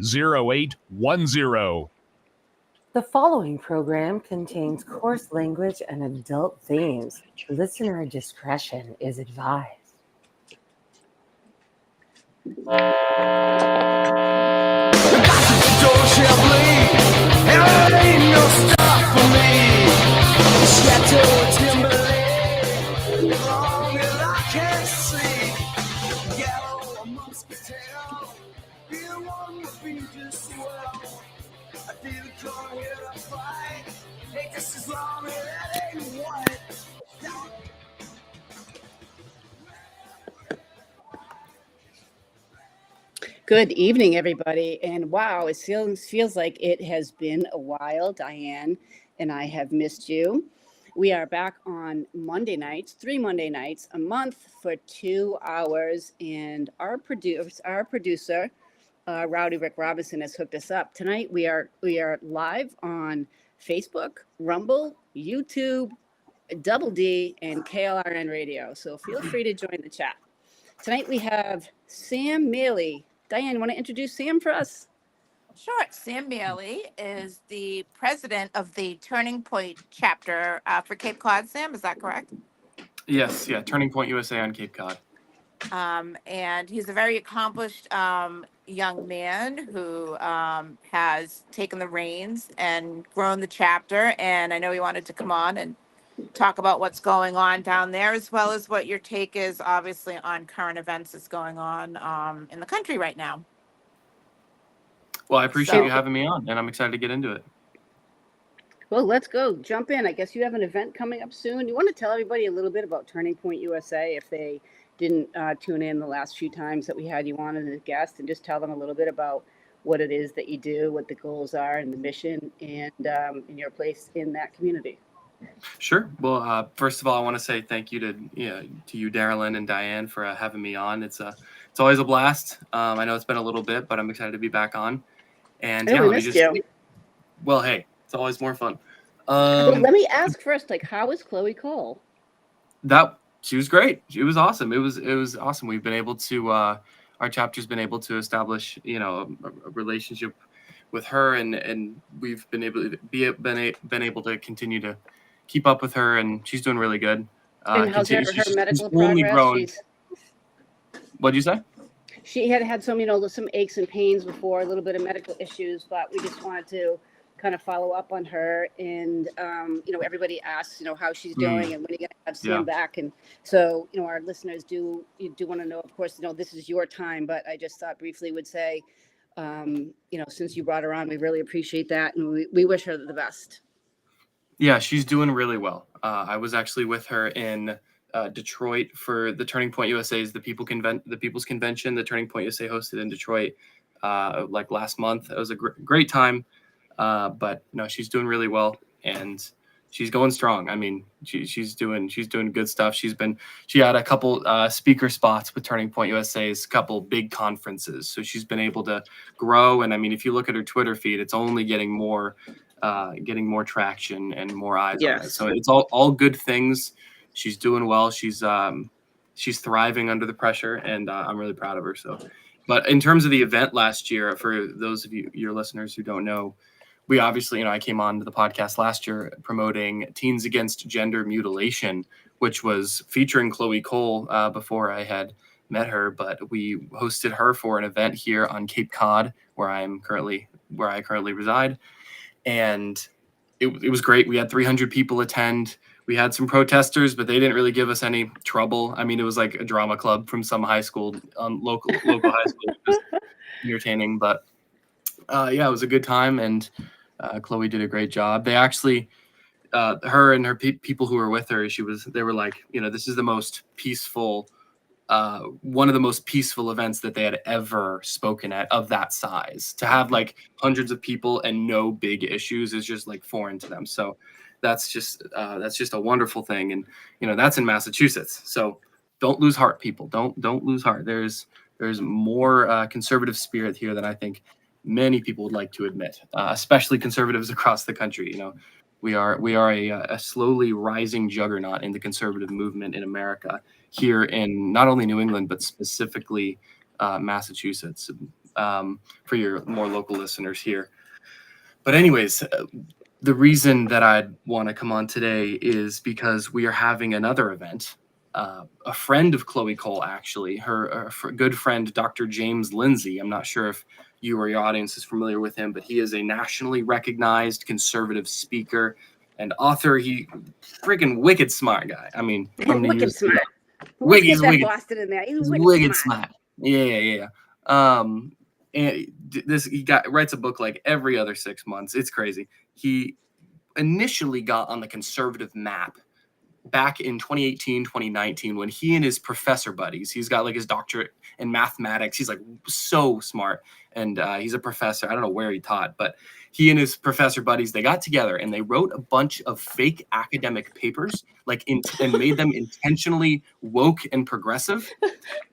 0810. The following program contains coarse language and adult themes. Listener discretion is advised. Good evening, everybody. And wow, it feels like it has been a while, Diane, and I have missed you. We are back on Monday nights, 3 Monday nights a month for 2 hours, and our producer, Rowdy Rick Robinson, has hooked us up. Tonight we are live on Facebook, Rumble, YouTube, Double D, and KLRNRadio. So feel free to join the chat. Tonight we have Sam Miele. Diane, you want to introduce Sam for us? Sure. Sam Miele is the president of the Turning Point chapter for Cape Cod. Sam, is that correct? Yes, yeah, Turning Point USA on Cape Cod. And he's a very accomplished young man who has taken the reins and grown the chapter. And I know he wanted to come on and talk about what's going on down there, as well as what your take is, obviously, on current events that's going on in the country right now. Well, I appreciate you having me on, and I'm excited to get into it. Well, let's go. Jump in. I guess you have an event coming up soon. You want to tell everybody a little bit about Turning Point USA if they didn't tune in the last few times that we had you on as a guest, and just tell them a little bit about what it is that you do, what the goals are, and the mission, and your place in that community. Sure. Well, first of all, I want to say thank you to you, Darylyn and Diane, for having me on. It's always a blast. I know it's been a little bit, but I'm excited to be back on. And we missed you. Well, hey, it's always more fun. Well, let me ask first, how is Chloe Cole? She was great. She was awesome. It was awesome. We've been able to our chapter's been able to establish a relationship with her, and we've been able to continue to keep up with her, and she's doing really good. And how's her medical progress? What'd you say? She had some aches and pains before, a little bit of medical issues, but we just wanted to kind of follow up on her. And everybody asks, how she's doing and when are you going to have Sam back. And so, our listeners do want to know. Of course, this is your time, but I just thought briefly would say, since you brought her on, we really appreciate that, and we wish her the best. Yeah, she's doing really well. I was actually with her in Detroit for the Turning Point USA's the People's Convention. The Turning Point USA hosted in Detroit last month. It was a great time, but she's doing really well, and she's going strong. I mean, she's doing good stuff. She had a couple speaker spots with Turning Point USA's couple big conferences, so she's been able to grow. And I mean, if you look at her Twitter feed, it's only getting more traction and more eyes on it. So it's all good things. She's doing well. She's thriving under the pressure, and I'm really proud of her. So, but in terms of the event last year, for those of your listeners who don't know, we obviously, I came on to the podcast last year promoting Teens Against Gender Mutilation, which was featuring Chloe Cole before I had met her, but we hosted her for an event here on Cape Cod, where I currently reside. And it was great. We had 300 people attend. We had some protesters, but they didn't really give us any trouble. I mean, it was like a drama club from some high school, local high school, just entertaining. But it was a good time, and Chloe did a great job. They actually, her and her people who were with her, they were like, this is the most peaceful, one of the most peaceful events that they had ever spoken at of that size. To have like hundreds of people and no big issues is just like foreign to them. So that's just a wonderful thing. And, that's in Massachusetts. So don't lose heart, people. Don't lose heart. There's more conservative spirit here than I think many people would like to admit, especially conservatives across the country. We are a slowly rising juggernaut in the conservative movement in America, here in not only New England, but specifically Massachusetts. for your more local listeners here. But anyways, the reason that I'd want to come on today is because we are having another event. A friend of Chloe Cole, actually, her good friend, Dr. James Lindsay. I'm not sure if you or your audience is familiar with him, but he is a nationally recognized conservative speaker and author. He freaking wicked smart guy. I mean, from New Wicked York. smart. Wicked, Let's get that wicked, Boston in there. He's wicked smart. smart. Yeah. And he writes a book like every other 6 months. It's crazy. He initially got on the conservative map back in 2018, 2019, when he and his professor buddies, he's got like his doctorate in mathematics. He's like so smart. And he's a professor. I don't know where he taught, but he and his professor buddies, they got together and they wrote a bunch of fake academic papers, and made them intentionally woke and progressive.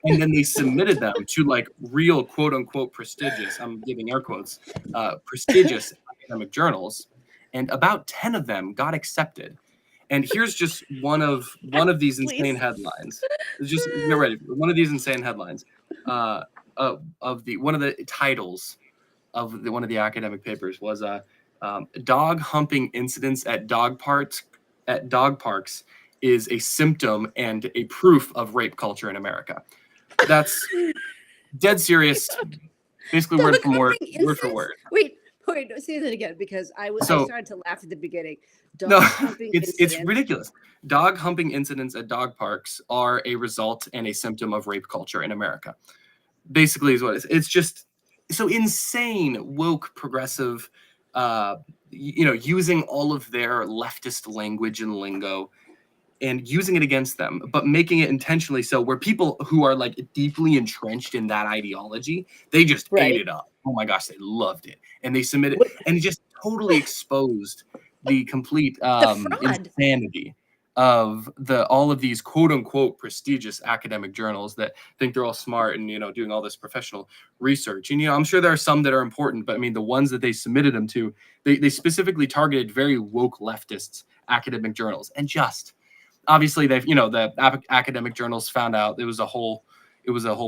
And then they submitted them to like real quote unquote prestigious, I'm giving air quotes, prestigious academic journals. And about 10 of them got accepted. And here's just one of these insane headlines. Just get ready. One of these insane headlines of one of the titles of one of the academic papers was dog humping incidents at dog parks is a symptom and a proof of rape culture in America. That's dead serious. Basically, word for word. Wait, say that again, because I started to laugh at the beginning. It's ridiculous. Dog humping incidents at dog parks are a result and a symptom of rape culture in America. Basically, is what it is. It's just so insane, woke, progressive. Using all of their leftist language and lingo and using it against them, but making it intentionally so where people who are like deeply entrenched in that ideology, they just ate it up. Oh my gosh, they loved it. And they submitted, and it just totally exposed the complete insanity of all of these quote unquote prestigious academic journals that think they're all smart and, doing all this professional research. And, I'm sure there are some that are important, but I mean, the ones that they submitted them to, they specifically targeted very woke leftists academic journals. And just obviously they've, the academic journals found out it was a whole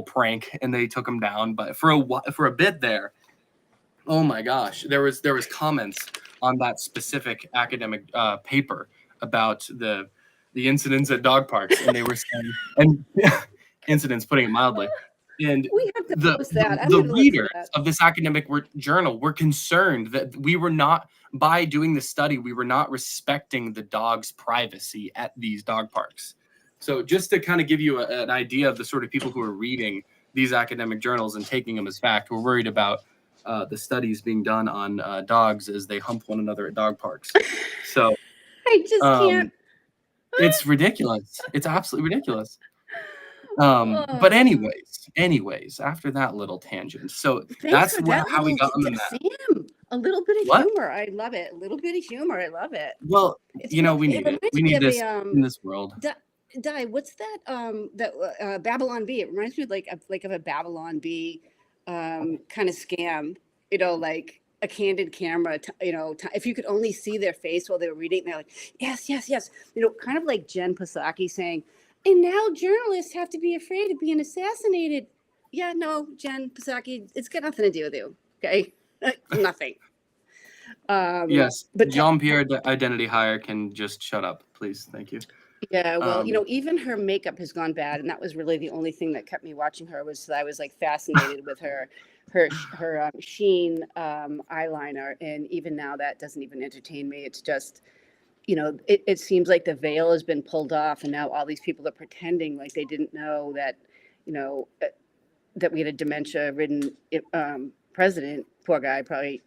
prank and they took them down. But for a bit there, oh my gosh, there was comments on that specific academic paper about the incidents at dog parks, and they were saying, and incidents, putting it mildly, and we have to post that. The readers of this academic journal were concerned that we were not, by doing the study, we were not respecting the dog's privacy at these dog parks. So just to kind of give you an idea of the sort of people who are reading these academic journals and taking them as fact, we're worried about the studies being done on dogs as they hump one another at dog parks. So I just can't. It's ridiculous. It's absolutely ridiculous. But anyways, after that little tangent, so that's how we got on the map. Sam, a little bit of humor. I love it. A little bit of humor. I love it. Well, we need it. We need this in this world. Di, what's that? Babylon Bee. It reminds me of a Babylon Bee kind of scam. Like a candid camera. If you could only see their face while they were reading, they're like, yes. Kind of like Jen Psaki saying, and now journalists have to be afraid of being assassinated. Yeah, no, Jen Psaki, it's got nothing to do with you. Okay, nothing. Yes, but Jean-Pierre Identity Hire can just shut up, please. Thank you. Yeah, well, even her makeup has gone bad, and that was really the only thing that kept me watching her, was that I was like fascinated with her sheen eyeliner, and even now that doesn't even entertain me. It's just, it seems like the veil has been pulled off, and now all these people are pretending like they didn't know that, that we had a dementia-ridden president. Poor guy, probably,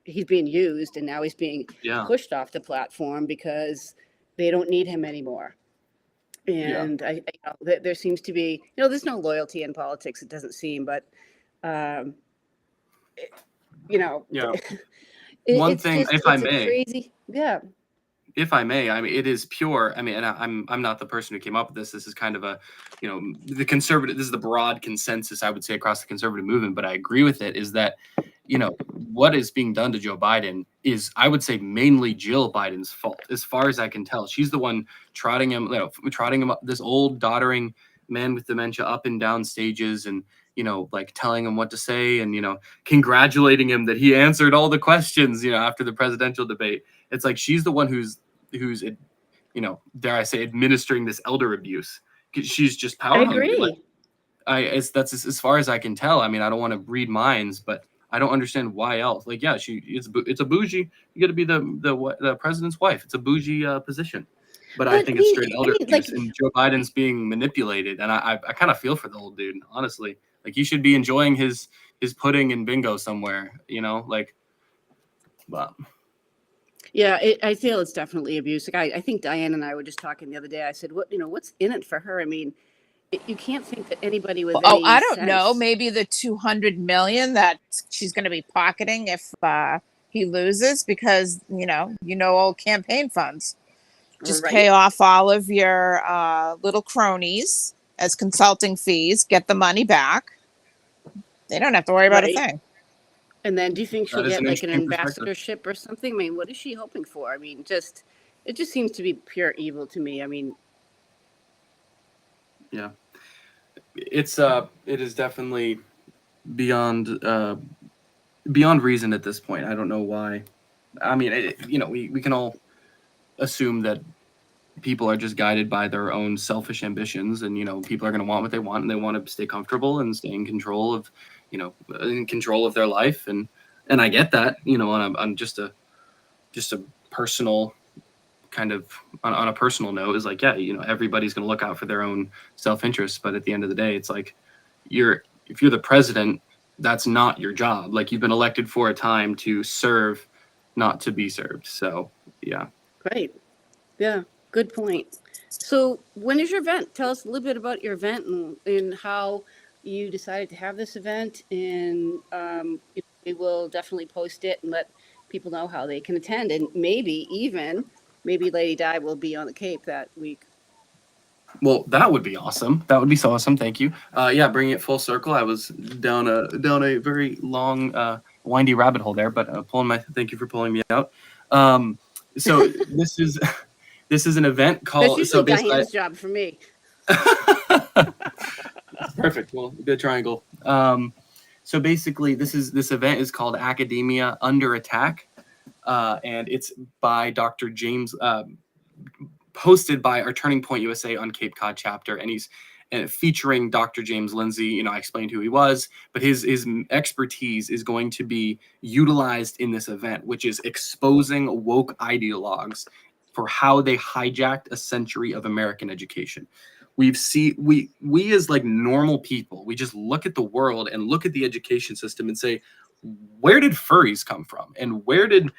he's being used, and now he's being pushed off the platform because they don't need him anymore. And there seems to be, there's no loyalty in politics, it doesn't seem, but, one thing, if I may, crazy, if I may, I mean, it is pure. I mean, and I'm not the person who came up with this. This is kind of a, the conservative. This is the broad consensus, I would say, across the conservative movement. But I agree with it. Is that, what is being done to Joe Biden is, I would say, mainly Jill Biden's fault, as far as I can tell. She's the one trotting him up, this old doddering man with dementia up and down stages, and like telling him what to say and congratulating him that he answered all the questions after the presidential debate. It's like she's the one who's dare I say, administering this elder abuse. She's just power I hungry. agree. That's as far as I can tell. I mean, I don't want to read minds, but I don't understand why else. Like, yeah, it's a bougie. You got to be the president's wife. It's a bougie position. But I think it's straight elder abuse, and Joe Biden's being manipulated. And I kind of feel for the old dude, honestly. Like, he should be enjoying his pudding and bingo somewhere, but. Yeah, I feel it's definitely abuse. Like I think Diane and I were just talking the other day. I said, what's in it for her? I mean, you can't think that anybody with any I don't know. sense- Maybe the 200 million that she's going to be pocketing if he loses, because old campaign funds. Just Right. pay off all of your little cronies as consulting fees. Get the money back. They don't have to worry about a Right. thing. And then do you think she'll That is get an like an interesting perspective. ambassadorship or something? I mean, what is she hoping for? I mean, it just seems to be pure evil to me. I mean, Yeah, it is definitely beyond reason at this point. I don't know why. I mean, we can all assume that people are just guided by their own selfish ambitions, and people are going to want what they want, and they want to stay comfortable and stay in control of their life, and I get that, on just a personal kind of on a personal note, is like, yeah, everybody's going to look out for their own self-interest, but at the end of the day, it's like, if you're the president, that's not your job. Like, you've been elected for a time to serve, not to be served. So yeah. right. Yeah, good point. So when is your event? Tell us a little bit about your event and how you decided to have this event. And we will definitely post it and let people know how they can attend. And maybe Lady Di will be on the Cape that week. Well, that would be awesome. That would be so awesome. Thank you. Yeah, bringing it full circle. I was down a very long, windy rabbit hole there, but thank you for pulling me out. So this is an event called. That's usually Diane's job for me. Perfect. Well, good triangle. So basically, this event is called Academia Under Attack, and it's by Dr. James. Hosted by our Turning Point USA on Cape Cod chapter, and he's featuring Dr. James Lindsay. I explained who he was, but his expertise is going to be utilized in this event, which is exposing woke ideologues for how they hijacked a century of American education. We as like normal people, we just look at the world and look at the education system and say, where did furries come from, and where did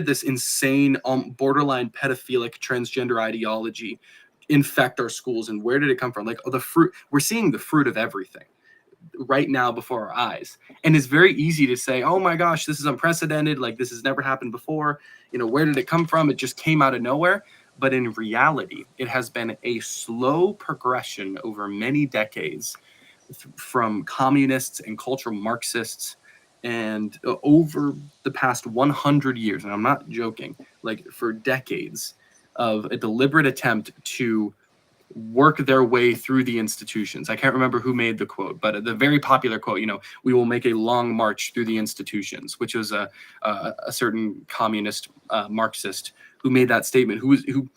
this insane borderline pedophilic transgender ideology infect our schools, and where did it come from? Like, the fruit, we're seeing the fruit of everything right now before our eyes, and it's very easy to say, oh my gosh, this is unprecedented, like this has never happened before, where did it come from? It just came out of nowhere. But in reality, it has been a slow progression over many decades from communists and cultural Marxists, and over the past 100 years, and I'm not joking, like for decades, of a deliberate attempt to work their way through the institutions. I can't remember who made the quote, but the very popular quote, we will make a long march through the institutions, which was a certain communist Marxist who made that statement, who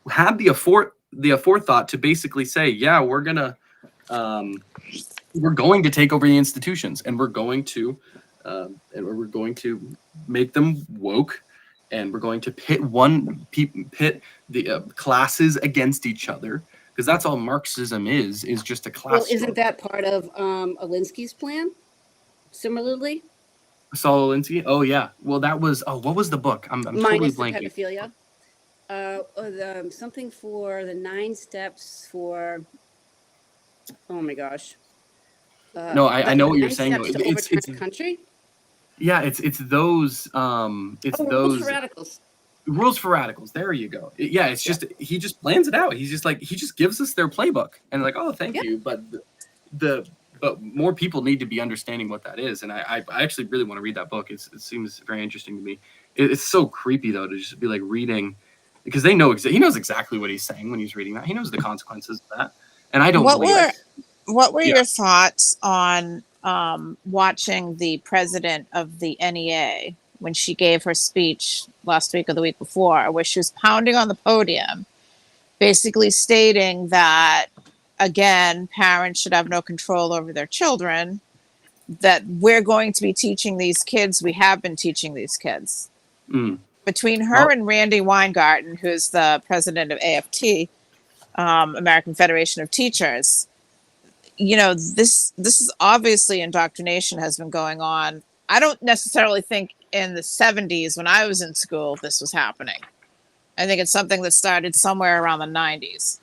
had the forethought to basically say, yeah, we're going to take over the institutions, and we're going to make them woke, and we're going to pit the classes against each other, because that's all Marxism is just a class. Well, isn't that part of Alinsky's plan? Similarly, Saul Alinsky. Oh yeah. Well, that was. Oh, what was the book? I'm totally blanking. The pedophilia. Something for the 9 steps for. Oh my gosh. No, I know what you're saying. It's the country. Yeah, it's those. Rules for radicals. Rules for radicals. There you go. Yeah, it's just he just plans it out. He's just like, he just gives us their playbook, and like, oh, thank you. But but more people need to be understanding what that is, and I actually really want to read that book. It seems very interesting to me. It's so creepy though to just be like reading, because he knows exactly what he's saying when he's reading that. He knows the consequences of that, and I don't believe it. what were Yeah. your thoughts on watching the president of the NEA when she gave her speech last week or the week before, where she was pounding on the podium, basically stating that, again, parents should have no control over their children, that we're going to be teaching these kids, we have been teaching these kids. Mm. Between her Well, and Randy Weingarten, who's the president of AFT, American Federation of Teachers, this is obviously indoctrination has been going on. I don't necessarily think in the 70s when I was in school this was happening. I think it's something that started somewhere around the 90s.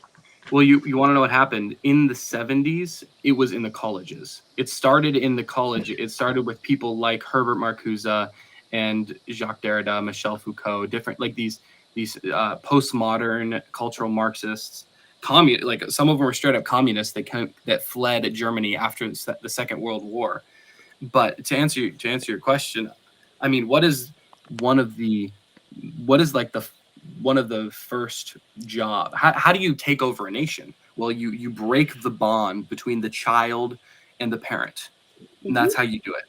well, you want to know what happened in the 70s? It was in the colleges. It started in the college. It started with people like Herbert Marcuse and Jacques Derrida, Michel Foucault, different like these postmodern cultural Marxists. Like some of them were straight up communists that fled Germany after the Second World War. But to answer your question, I mean, what is like one of the first job? How do you take over a nation? Well, you break the bond between the child and the parent, and that's how you do it.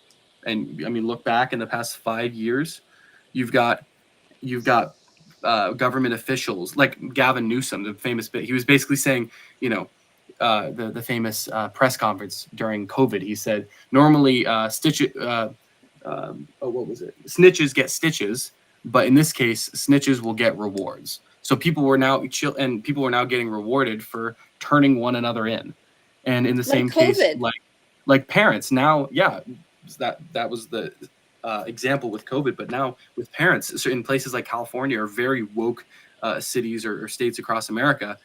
And I mean, look back in the past 5 years, you've got government officials like Gavin Newsom, the famous bit. He was basically saying, the famous press conference during COVID. He said normally what was it? Snitches get stitches, but in this case, snitches will get rewards. So people were now getting rewarded for turning one another in, and in the same case, like parents now, yeah, that was the example with COVID, but now with parents, so in places like California or very woke cities or states across America,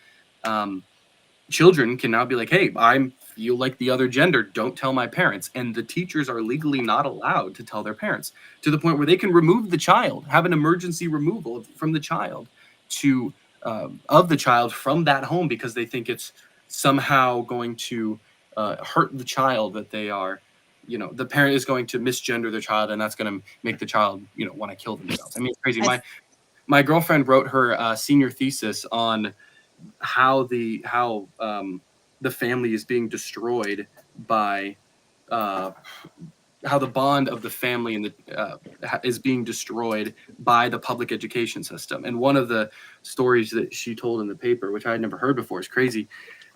children can now be like, hey, I feel like the other gender, don't tell my parents. And the teachers are legally not allowed to tell their parents, to the point where they can remove the child, have an emergency removal from the child of the child from that home, because they think it's somehow going to hurt the child, that they are, the parent is going to misgender their child, and that's going to make the child, want to kill themselves. I mean, it's crazy. My girlfriend wrote her senior thesis on how the family is being destroyed by how the bond of the family and is being destroyed by the public education system. And one of the stories that she told in the paper, which I had never heard before, is crazy.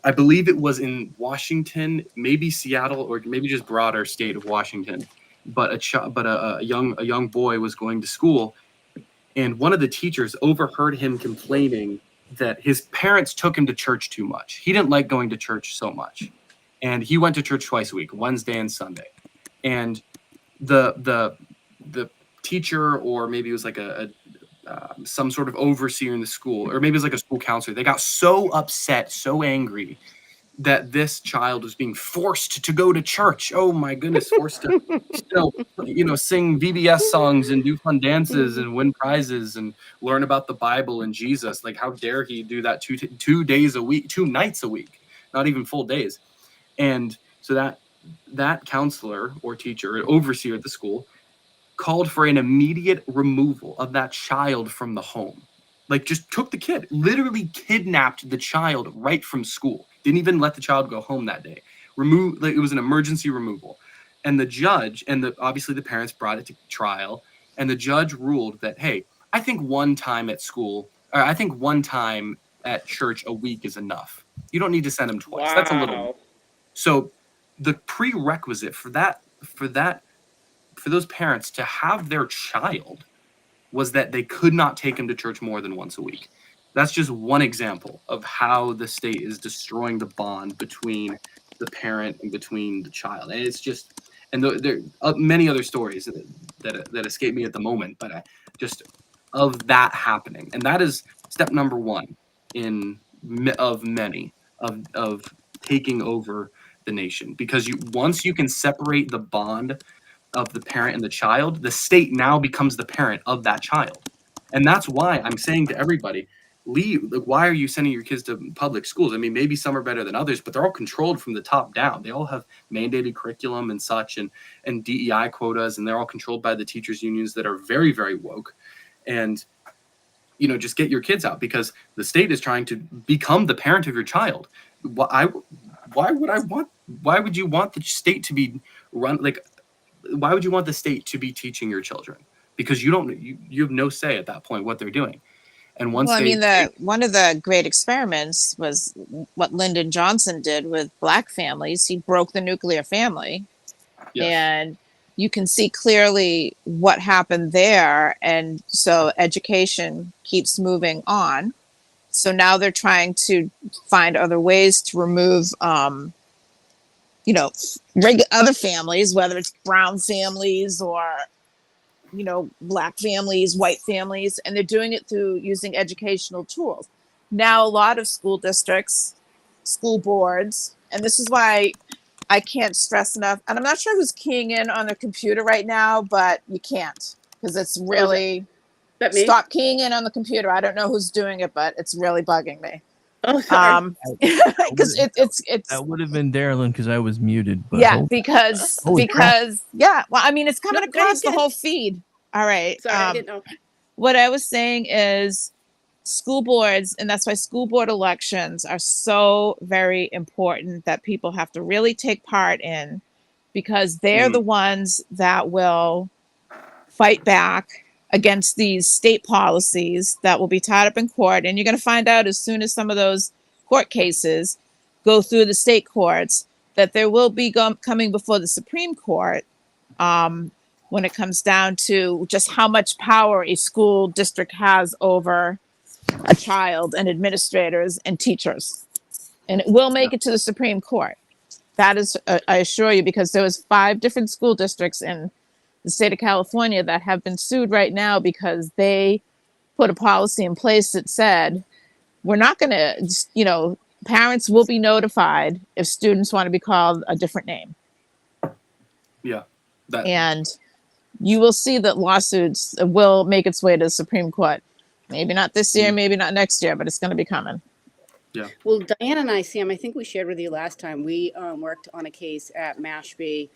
I believe it was in Washington, maybe Seattle, or maybe just broader state of Washington. But a young boy was going to school, and one of the teachers overheard him complaining that his parents took him to church too much. He didn't like going to church so much, and he went to church twice a week, Wednesday and Sunday. And the teacher, or maybe it was like some sort of overseer in the school, or maybe it was like a school counselor, they got so upset, so angry that this child was being forced to go to church. Oh my goodness, forced to sing VBS songs and do fun dances and win prizes and learn about the Bible and Jesus. Like, how dare he do that 2 days a week, 2 nights a week, not even full days. And so that counselor or teacher or overseer at the school called for an immediate removal of that child from the home. Like, just took the kid, literally kidnapped the child right from school. Didn't even let the child go home that day. It was an emergency removal. And the judge obviously the parents brought it to trial, and the judge ruled that, hey, I think one time at church a week is enough. You don't need to send him twice. Wow. That's a little. So the prerequisite for those parents to have their child was that they could not take him to church more than once a week. That's just one example of how the state is destroying the bond between the parent and between the child. And it's just, and there are many other stories that escape me at the moment, but just of that happening. And that is step number one of many of taking over the nation, because once you can separate the bond of the parent and the child, the state now becomes the parent of that child. And that's why I'm saying to everybody, leave. Like, why are you sending your kids to public schools? I mean, maybe some are better than others, but they're all controlled from the top down. They all have mandated curriculum and such, and DEI quotas, and they're all controlled by the teachers unions that are very, very woke. And just get your kids out, because the state is trying to become the parent of your child. why would you want the state to be run like? Why would you want the state to be teaching your children? Because you have no say at that point what they're doing. And once Well, I mean, they one of the great experiments was what Lyndon Johnson did with black families. He broke the nuclear family, yes, and you can see clearly what happened there. And so education keeps moving on. So now they're trying to find other ways to remove, other families, whether it's brown families or black families, white families, and they're doing it through using educational tools. Now, a lot of school districts, school boards, and this is why I can't stress enough, and I'm not sure who's keying in on the computer right now, but you can't, because it's really, that me? stop keying in on the computer. I don't know who's doing it, but it's really bugging me. Oh, sorry. Because it's That would have been Darylyn because I was muted. But yeah, because crap. yeah, well, I mean, it's coming No, go across the ahead. whole feed. All right. Sorry, I didn't know. What I was saying is school boards, and that's why school board elections are so very important that people have to really take part in, because they're the ones that will fight back against these state policies that will be tied up in court. And you're going to find out as soon as some of those court cases go through the state courts that there will be coming before the Supreme Court when it comes down to just how much power a school district has over a child and administrators and teachers. And it will make it to the Supreme Court. That is, I assure you, because there was 5 different school districts in the state of California that have been sued right now because they put a policy in place that said, we're not going to, parents will be notified if students want to be called a different name. yeah, And you will see that lawsuits will make its way to the Supreme Court. Maybe not this year, maybe not next year, but it's going to be coming. Yeah. Well, Diane and I, Sam, I think we shared with you last time, we worked on a case at Mashpee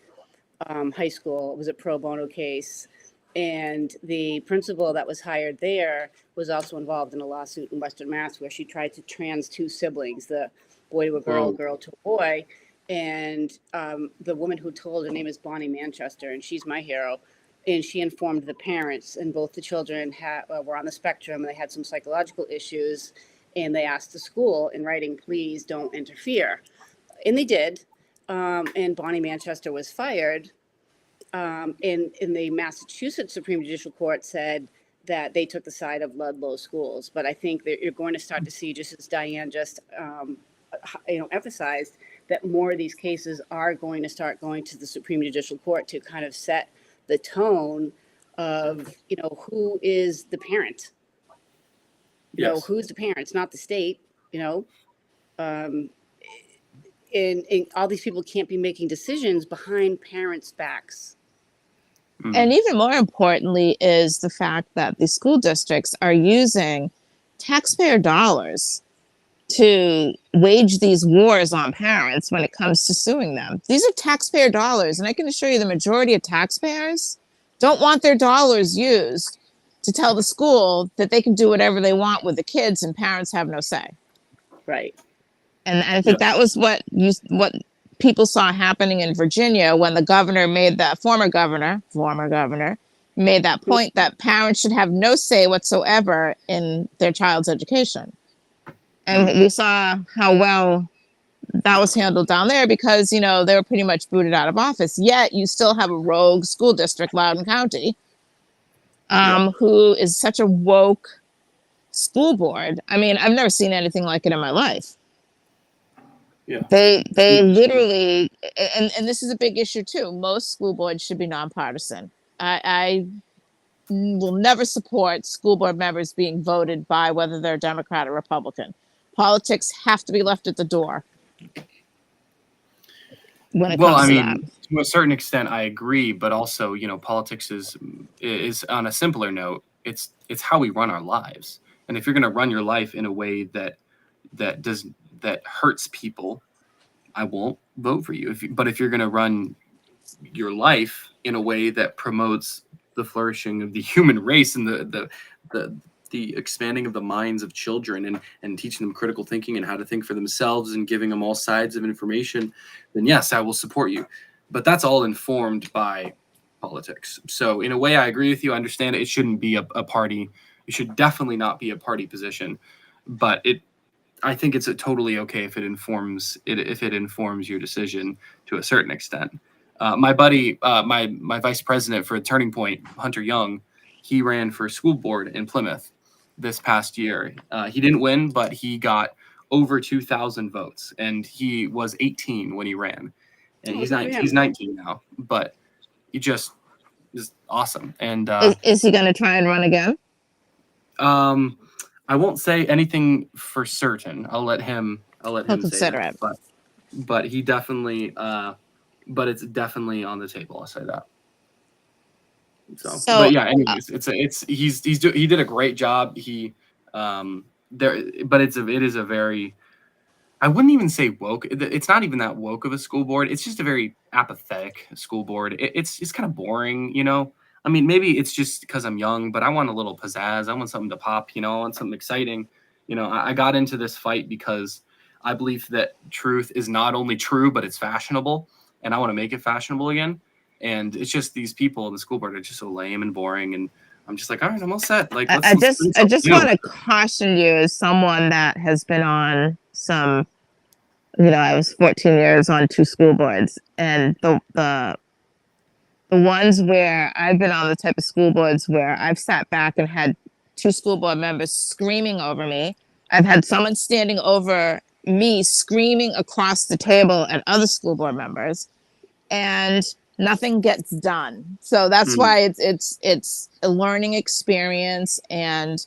High School. It was a pro bono case. And the principal that was hired there was also involved in a lawsuit in Western Mass where she tried to trans 2 siblings, the boy to a girl, girl to a boy. And the woman who told, her name is Bonnie Manchester, and she's my hero. And she informed the parents, and both the children were on the spectrum, and they had some psychological issues. And they asked the school in writing, please don't interfere. And they did. And Bonnie Manchester was fired. And the Massachusetts Supreme Judicial Court said that they took the side of Ludlow schools. But I think that you're going to start to see, just as Diane just emphasized, that more of these cases are going to start going to the Supreme Judicial Court to kind of set the tone of, who is the parent. Who's the parent? It's not the state, and all these people can't be making decisions behind parents' backs. And even more importantly is the fact that the school districts are using taxpayer dollars to wage these wars on parents when it comes to suing them. These are taxpayer dollars, and I can assure you the majority of taxpayers don't want their dollars used to tell the school that they can do whatever they want with the kids and parents have no say. Right. And I think that was what people saw happening in Virginia when the governor made that former governor made that point that parents should have no say whatsoever in their child's education. And we saw how well that was handled down there because, they were pretty much booted out of office. Yet you still have a rogue school district, Loudoun County, who is such a woke school board. I mean, I've never seen anything like it in my life. Yeah. They literally, and this is a big issue too. Most school boards should be nonpartisan. I will never support school board members being voted by whether they're Democrat or Republican. Politics have to be left at the door. When it comes to that. To a certain extent, I agree, but also, politics is on a simpler note. It's how we run our lives, and if you're going to run your life in a way that hurts people, I won't vote for you. But if you're going to run your life in a way that promotes the flourishing of the human race and the the expanding of the minds of children and teaching them critical thinking and how to think for themselves and giving them all sides of information, then yes, I will support you. But that's all informed by politics. So in a way, I agree with you. I understand it shouldn't be a party. It should definitely not be a party position. But I think it's totally okay if it informs your decision to a certain extent. My buddy, my vice president for Turning Point, Hunter Young, he ran for school board in Plymouth this past year. He didn't win, but he got over 2,000 votes, and he was 18 when he ran, and he's 19 now. But he just is awesome. And Is he going to try and run again? I won't say anything for certain. I'll let him say consider that. it. But he definitely but it's definitely on the table. I'll say that. So but yeah, anyways, he did a great job. He but it is a very, I wouldn't even say woke. It's not even that woke of a school board. It's just a very apathetic school board. It's kind of boring, you know. I mean, maybe it's just because I'm young, but I want a little pizzazz. I want something to pop, you know. I want something exciting. You know, I got into this fight because I believe that truth is not only true, but it's fashionable, and I want to make it fashionable again. And it's just these people in the school board are just so lame and boring, and I'm just like, all right, I'm all set. Like, I just want to caution you as someone that has been on some, I was 14 years on 2 school boards, and the ones where I've been on the type of school boards where I've sat back and had 2 school board members screaming over me. I've had someone standing over me screaming across the table at other school board members, and nothing gets done. So that's why it's a learning experience, and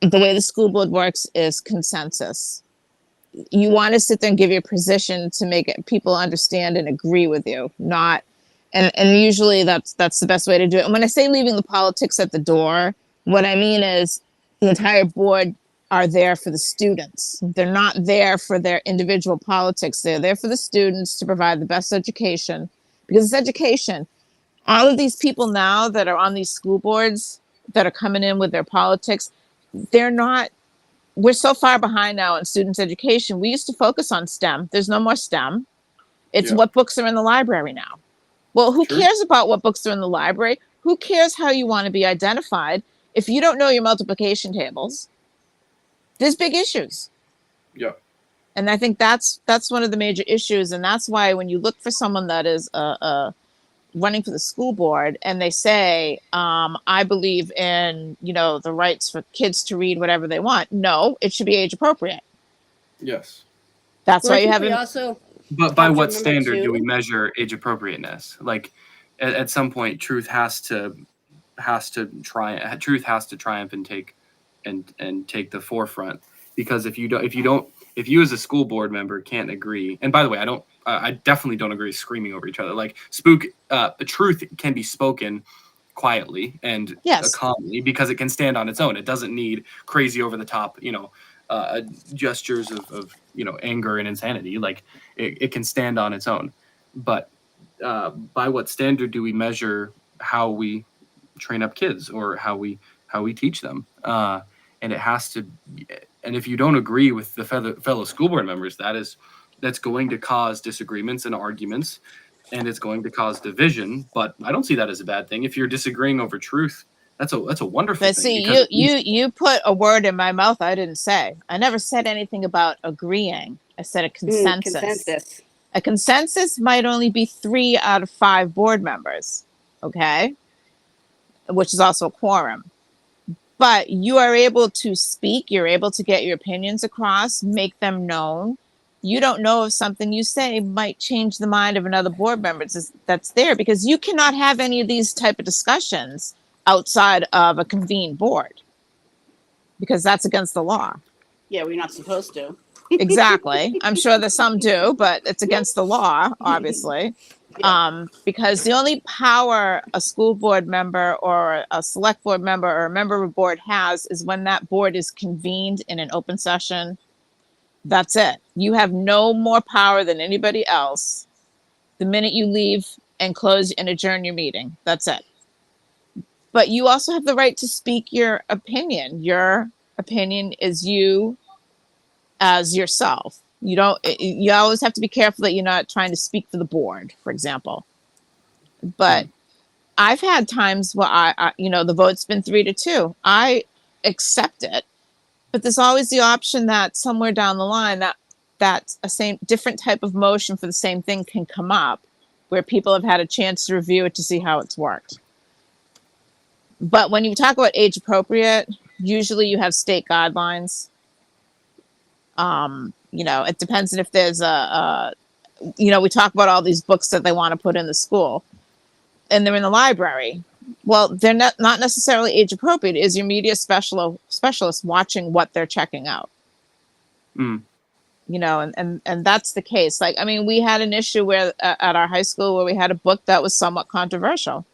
the way the school board works is consensus. You want to sit there and give your position to make people understand and agree with you, not and usually that's the best way to do it. And when I say leaving the politics at the door, what I mean is the entire board are there for the students. They're not there for their individual politics. They're there for the students to provide the best education, because it's education. All of these people now that are on these school boards that are coming in with their politics, we're so far behind now in students' education. We used to focus on STEM. There's no more STEM. It's what books are in the library now. Well, who cares about what books are in the library? Who cares how you want to be identified? If you don't know your multiplication tables, there's big issues. Yeah. And I think that's one of the major issues. And that's why when you look for someone that is running for the school board and they say, I believe in, the rights for kids to read whatever they want. No, it should be age appropriate. Yes. That's why you have But by what standard do we measure age appropriateness? Like, at some point, truth has to triumph and take the forefront. Because if you as a school board member can't agree, and by the way, I definitely don't agree screaming over each other. Like, truth can be spoken quietly and calmly, because it can stand on its own. It doesn't need crazy over the top, gestures of anger and insanity. Like, it can stand on its own. But by what standard do we measure how we train up kids or how we teach them? And it has to. And if you don't agree with the fellow school board members, that's going to cause disagreements and arguments, and it's going to cause division. But I don't see that as a bad thing. If you're disagreeing over truth, that's a wonderful thing. But see, you put a word in my mouth I didn't say. I never said anything about agreeing. I said a consensus. A consensus might only be 3 out of 5 board members, okay? Which is also a quorum. But you are able to speak. You're able to get your opinions across, make them known. You don't know if something you say might change the mind of another board member that's there, because you cannot have any of these type of discussions outside of a convened board, because that's against the law. Yeah, we're not supposed to. Exactly. I'm sure that some do, but it's against the law, obviously. Because the only power a school board member or a select board member or a member of a board has is when that board is convened in an open session. That's it. You have no more power than anybody else the minute you leave and close and adjourn your meeting. That's it. but you also have the right to speak your opinion. Your opinion is you as yourself. You always have to be careful that you're not trying to speak for the board, for example. But I've had times where the vote's been 3-2. I accept it, but there's always the option that somewhere down the line that's a different type of motion for the same thing can come up, where people have had a chance to review it to see how it's worked. But when you talk about age appropriate, usually you have state guidelines. It depends on if there's we talk about all these books that they want to put in the school, and they're in the library. Well, they're not necessarily age appropriate. Is your media specialist watching what they're checking out? And that's the case. Like, I mean, we had an issue where at our high school where we had a book that was somewhat controversial,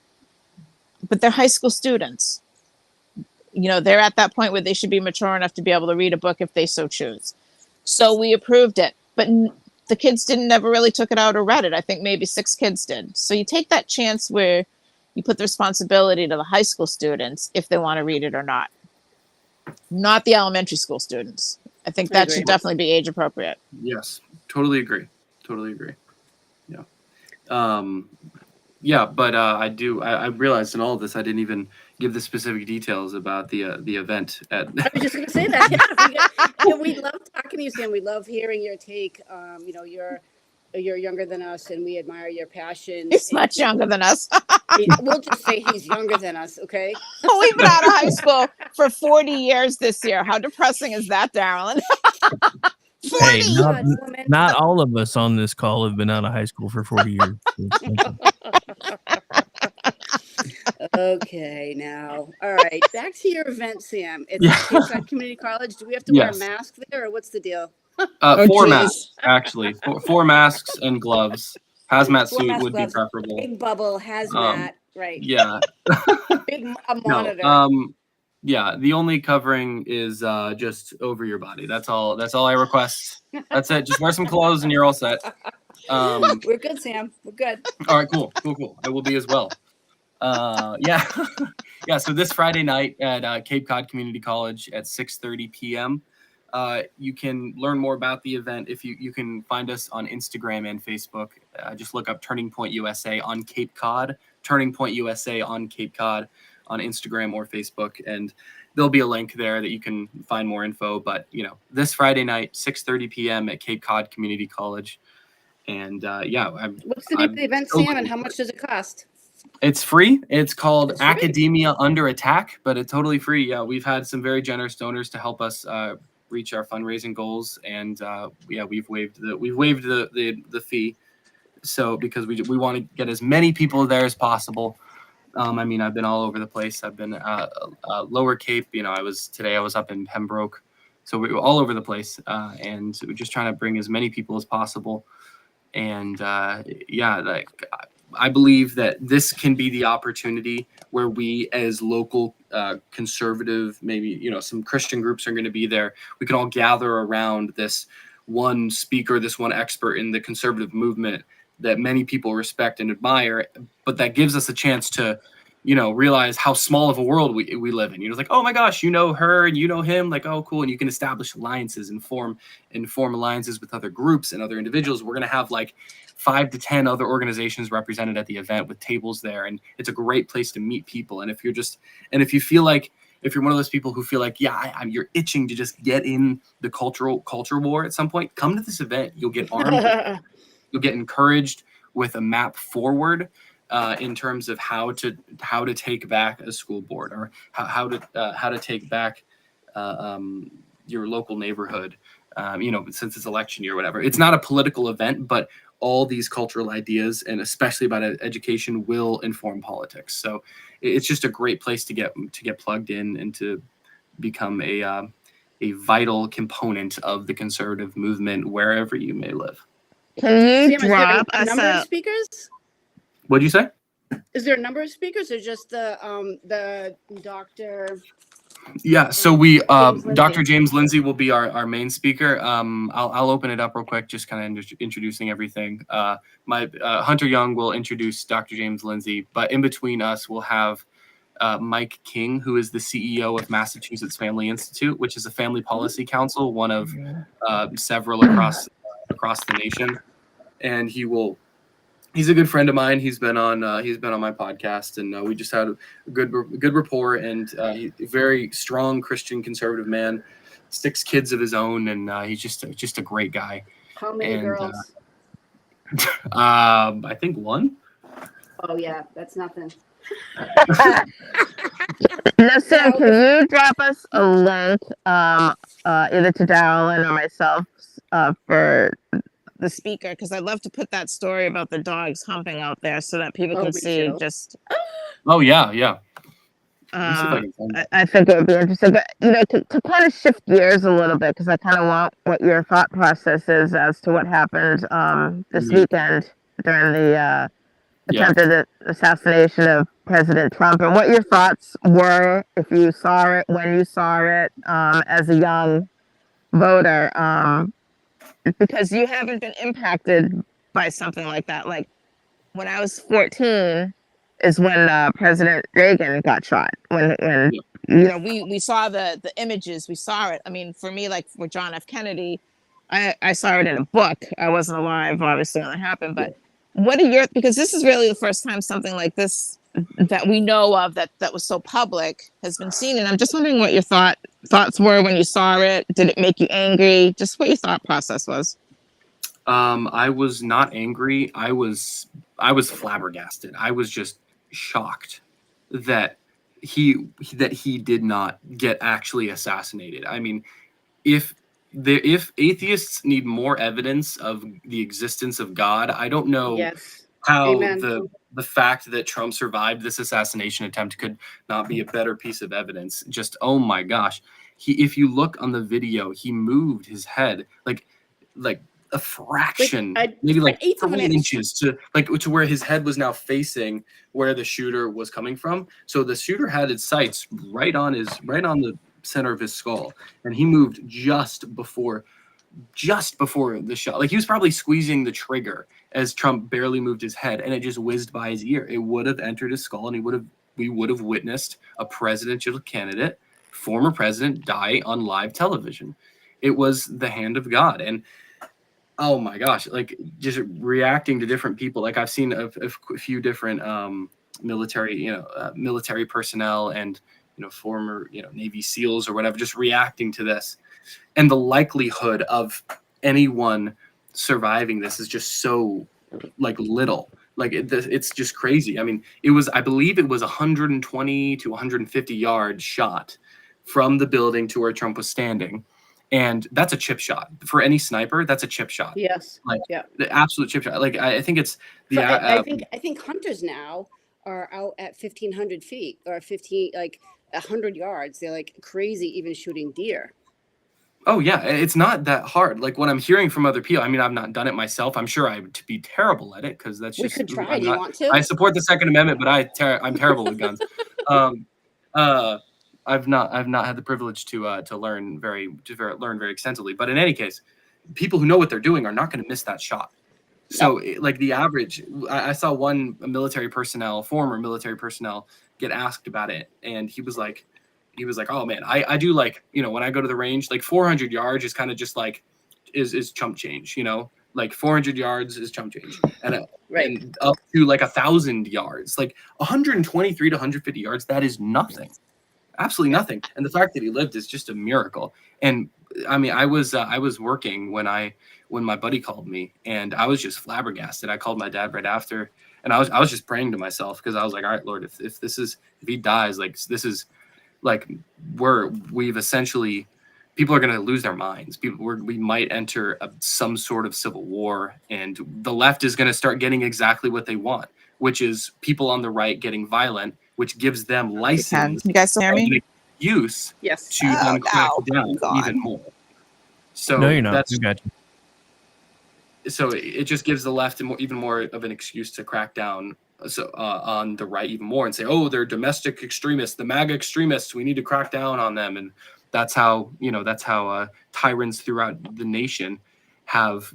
but they're high school students. They're at that point where they should be mature enough to be able to read a book if they so choose. So we approved it, but the kids never really took it out or read it. I think maybe 6 kids did. So you take that chance where you put the responsibility to the high school students if they want to read it or not the elementary school students. I think that should definitely be age appropriate. Yes, totally agree. Yeah. But I realized in all of this I didn't even give the specific details about the event at I was just going to say that. We love talking to you, Sam. We love hearing your take. You're younger than us, and we admire your passion. He's much younger than us. We'll just say he's younger than us, okay? We've been out of high school for 40 years this year. How depressing is that, Darylyn? 40 Hey, years. not all of us on this call have been out of high school for 40 years. Okay, now. All right. Back to your event, Sam. It's at Cape Cod Community College. Do we have to wear a mask there, or what's the deal? 4 masks, actually. 4 masks and gloves. Hazmat suit would be preferable. Big bubble, hazmat, right. Yeah. Big monitor. Yeah, the only covering is just over your body. That's all I request. That's it. Just wear some clothes and you're all set. We're good, Sam. We're good. All right, cool. I will be as well. Yeah. So this Friday night at Cape Cod Community College at 6:30 p.m. You can learn more about the event if you can find us on Instagram and Facebook. Just look up Turning Point USA on Cape Cod, Turning Point USA on Cape Cod on Instagram or Facebook, and there'll be a link there that you can find more info. But this Friday night, 6:30 p.m. at Cape Cod Community College, and what's the name of the event, Sam, and how much does it cost? It's free. It's called Academia Under Attack, but it's totally free. Yeah, we've had some very generous donors to help us reach our fundraising goals, and we've waived the fee. So because we want to get as many people there as possible. I've been all over the place. I've been Lower Cape. I was up in Pembroke, so we were all over the place, and we're just trying to bring as many people as possible. And I believe that this can be the opportunity where we, as local conservative, maybe some Christian groups are going to be there. We can all gather around this one speaker, this one expert in the conservative movement that many people respect and admire, but that gives us a chance to, realize how small of a world we live in. It's like, oh my gosh, her and him, like, oh, cool. And you can establish alliances and form alliances with other groups and other individuals. We're going to have like 5 to 10 other organizations represented at the event with tables there. And it's a great place to meet people. And if you're one of those people who feel like, you're itching to just get in the culture war at some point, come to this event. You'll get armed. You'll get encouraged with a map forward in terms of how to take back a school board, or how to take back your local neighborhood. Since it's election year or whatever. It's not a political event, but all these cultural ideas, and especially about education, will inform politics. So it's just a great place to get plugged in and to become a vital component of the conservative movement wherever you may live. Can you Sam, drop is there a number of speakers? What'd you say? Is there a number of speakers, or just the doctor? Yeah, so we Dr. James Lindsay will be our main speaker. I'll open it up real quick, just kind of introducing everything. My Hunter Young will introduce Dr. James Lindsay, but in between us, we'll have Mike King, who is the CEO of Massachusetts Family Institute, which is a family policy council, one of several across the nation. And he's a good friend of mine. He's been on my podcast, and we just had a good rapport. And he's a very strong Christian conservative man, 6 kids of his own, and he's just a great guy. How many girls? I think 1. Oh yeah, that's nothing. Now, Sam, can you drop us a link, either to Darylyn or myself, for The speaker, because I'd love to put that story about the dogs humping out there so that people can we see should. just. Oh yeah. Let me see if I can find it. I think it would be interesting. But, to kind of shift gears a little bit, because I kind of want what your thought process is as to what happened this weekend during the attempted assassination of President Trump, and what your thoughts were if you saw it, when you saw it, as a young voter, because you haven't been impacted by something like that. Like when I was 14 is when President Reagan got shot. When we saw the images, we saw it. I mean, for me, like for John F. Kennedy, I saw it in a book. I wasn't alive, obviously, when it happened. But what are because this is really the first time something like this that we know of that was so public has been seen. And I'm just wondering what your thoughts were when you saw it. Did it make you angry? Just what your thought process was. I was not angry. I was flabbergasted. I was just shocked that he did not get actually assassinated. I mean, if atheists need more evidence of the existence of God, I don't know how Amen. the fact that Trump survived this assassination attempt could not be a better piece of evidence. Just, oh my gosh. If you look on the video, he moved his head like a fraction, maybe like 3 inches to where his head was now facing where the shooter was coming from. So the shooter had his sights right on the center of his skull, and he moved just before the shot. Like he was probably squeezing the trigger as Trump barely moved his head, and it just whizzed by his ear. It would have entered his skull, and we would have witnessed a presidential candidate, former president, die on live television. It was the hand of God. And oh my gosh, like just reacting to different people. Like I've seen a few different military personnel and former Navy SEALs or whatever just reacting to this, and the likelihood of anyone surviving this is just so little. Like it's just crazy. I mean, I believe it was 120 to 150 yards shot from the building to where Trump was standing. And that's a chip shot for any sniper. That's a chip shot. Yes. The absolute chip shot. Like I think it's the. I think hunters now are out at 1,500 feet or 100 yards. They're like crazy, even shooting deer. Oh yeah, it's not that hard. Like what I'm hearing from other people. I mean, I've not done it myself. I'm sure I would be terrible at it because that's just. We could try. Do you want to? I support the Second Amendment, but I'm terrible with guns. I've not had the privilege to learn very extensively. But in any case, people who know what they're doing are not going to miss that shot. So like the average, I saw one former military personnel get asked about it, and he was like, oh man, I do when I go to the range, like 400 yards is kind of just like is chump change, like 400 yards is chump change, and and up to like 1,000 yards, like 123 to 150 yards, that is nothing. Absolutely nothing. And the fact that he lived is just a miracle. And I mean, I was working when my buddy called me, and I was just flabbergasted. I called my dad right after, and I was just praying to myself because I was like, all right, Lord, if he dies, like this is like we've essentially, people are going to lose their minds. We might enter some sort of civil war, and the left is going to start getting exactly what they want, which is people on the right getting violent, which gives them license. You guys still hear me? Use yes to then crack down even more. So No, you're not. We got you. So it just gives the left even more of an excuse to crack down on the right even more and say, oh, they're domestic extremists, the MAGA extremists. We need to crack down on them, and that's how tyrants throughout the nation have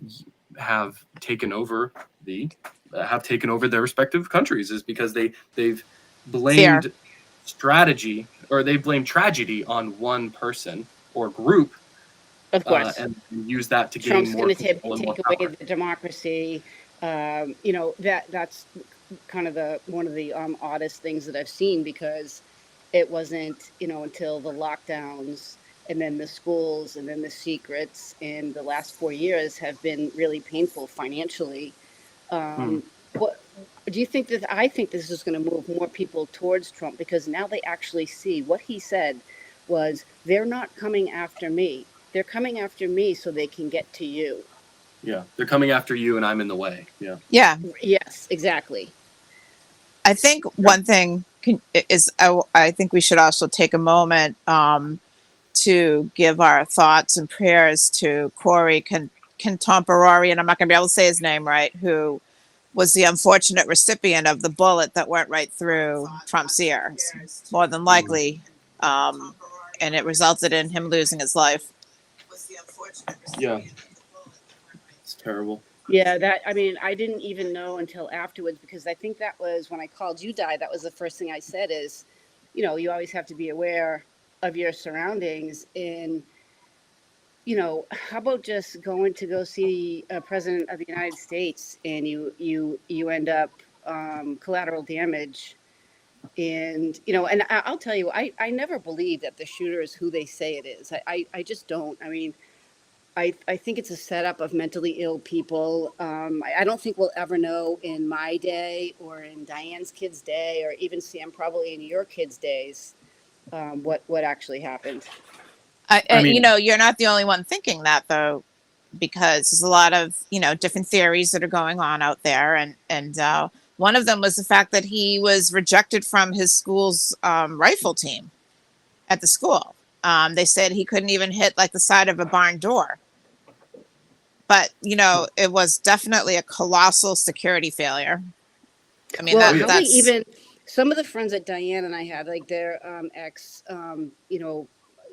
taken over their respective countries, is because they've blamed strategy, or they blame tragedy on one person or group, Of course. and use that to gain Trump's more going to control and more take away power. the democracy. That's kind of one of the oddest things that I've seen, because it wasn't until the lockdowns and then the schools and then the secrets, and the last 4 years have been really painful financially. What do you think that? I think this is going to move more people towards Trump, because now they actually see what he said was, they're not coming after me. They're coming after me so they can get to you. Yeah, they're coming after you, and I'm in the way. Yeah. Yeah. Yes, exactly. I think one thing is I think we should also take a moment to give our thoughts and prayers to Corey Contemporary, and I'm not going to be able to say his name right, who was the unfortunate recipient of the bullet that went right through Trump's ears, more than likely, and it resulted in him losing his life. Yeah. It's terrible. Yeah, I didn't even know until afterwards, because I think that was when I called you, Di. That was the first thing I said is, you always have to be aware of your surroundings. And how about just going to go see a president of the United States, and you end up collateral damage. And and I'll tell you, I never believe that the shooter is who they say it is. I just don't. I mean, I think it's a setup of mentally ill people. I don't think we'll ever know in my day, or in Diane's kids' day, or even Sam, probably in your kids' days, what actually happened. I mean, You're not the only one thinking that, though, because there's a lot of different theories that are going on out there, and one of them was the fact that he was rejected from his school's rifle team at the school. They said he couldn't even hit like the side of a barn door. But it was definitely a colossal security failure. I mean, Well, Oh, yeah. how they that's even, some of the friends that Diane and I had, like their ex,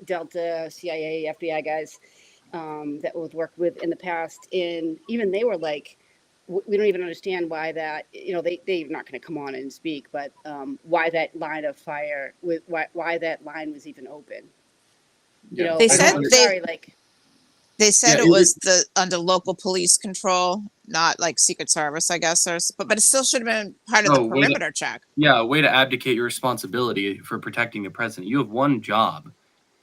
Delta, CIA, FBI guys that we've worked with in the past, and even they were like, we don't even understand why that, they're not going to come on and speak, but why that line of fire, why that line was even open. Yeah. they I don't said I'm under, sorry, like, they said yeah, it was under local police control, not like Secret Service, I guess, but it still should have been part of the way to, perimeter check. yeah, a way to abdicate your responsibility for protecting the president. You have one job,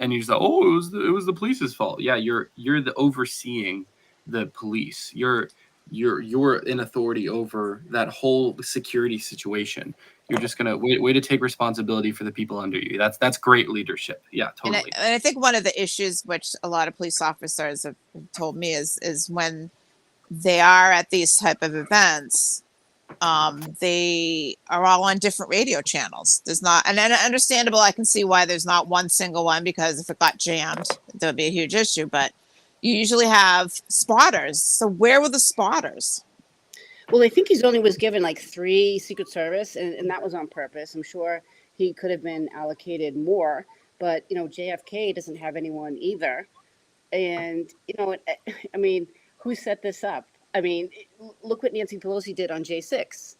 and you just like, oh, it was the police's fault. Yeah, you're the overseeing the police. You're in authority over that whole security situation. You're just gonna way to take responsibility for the people under you. That's great leadership. Yeah, totally. And I think one of the issues which a lot of police officers have told me is when they are at these type of events, they are all on different radio channels. There's not, and then understandable, I can see why there's not one single one, because if it got jammed, there would be a huge issue. But you usually have spotters. So where were the spotters? well, I think he's only was given like 3 Secret Service, and that was on purpose. I'm sure he could have been allocated more, but JFK doesn't have anyone either. And I mean, who set this up? I mean, look what Nancy Pelosi did on J6.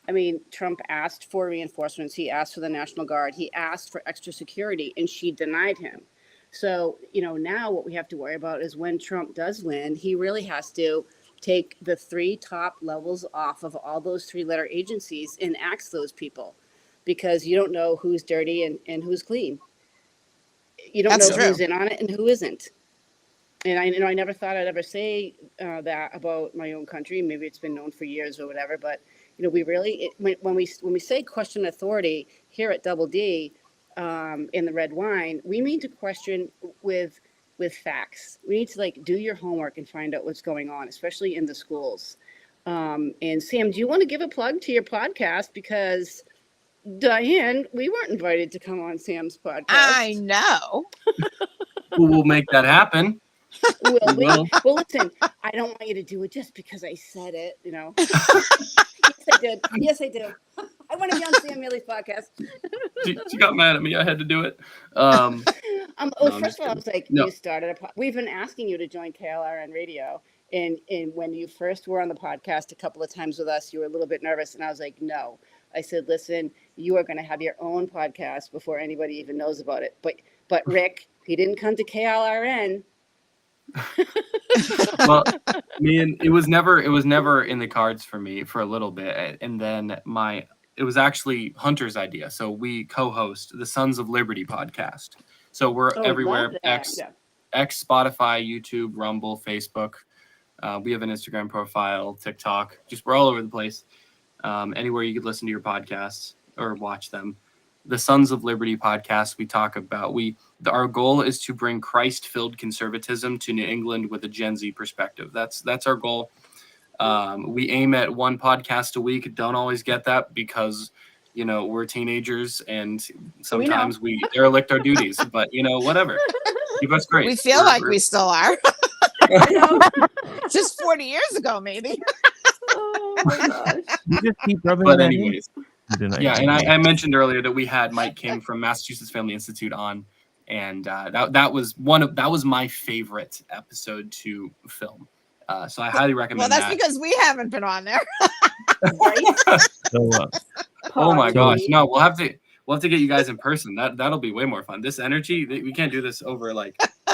I mean, Trump asked for reinforcements. He asked for the National Guard. He asked for extra security, and she denied him. So, now what we have to worry about is when Trump does win, he really has to take the 3 top levels off of all those 3-letter agencies and axe those people, because you don't know who's dirty and who's clean. You don't That's know true. who's in on it and who isn't. And I never thought I'd ever say that about my own country. Maybe it's been known for years or whatever, but we really, when we say question authority here at Double D in the Red Whine, we mean to question with facts. We need to like do your homework and find out what's going on, especially in the schools. And Sam, do you want to give a plug to your podcast? Because Diane, we weren't invited to come on Sam's podcast. I know. We'll make that happen. Will we? Well, Well, listen, I don't want you to do it just because I said it, Yes, I did. Yes, I do. I want to be on Sam Miele's podcast. she got mad at me. I had to do it. Well, No, first of all, I was like, no. you started we've been asking you to join KLRNRadio. And when you first were on the podcast a couple of times with us, you were a little bit nervous. And I was like, no. I said, listen, you are going to have your own podcast before anybody even knows about it. But Rick, he didn't come to KLRN. Well, I mean, it was never in the cards for me for a little bit, and then it was actually Hunter's idea. So we co-host the Sons of Liberty podcast. So we're everywhere: X, Spotify, YouTube, Rumble, Facebook. We have an Instagram profile, TikTok. Just we're all over the place. Anywhere you could listen to your podcasts or watch them. The Sons of Liberty podcast, we talk about our goal is to bring Christ-filled conservatism to New England with a Gen Z perspective. That's our goal. We aim at one podcast a week. Don't always get that because we're teenagers and sometimes we derelict our duties. But whatever. Keep us great. We feel like we still are. Just 40 years ago, maybe. Oh my gosh. You just keep rubbing But that in. anyways. Yeah, and I mentioned earlier that we had Mike King from Massachusetts Family Institute on, and that was my favorite episode to film. So I highly recommend that. Well, that's because we haven't been on there. So, Oh my gosh, no, we'll have to get you guys in person. That'll be way more fun. This energy, we can't do this over we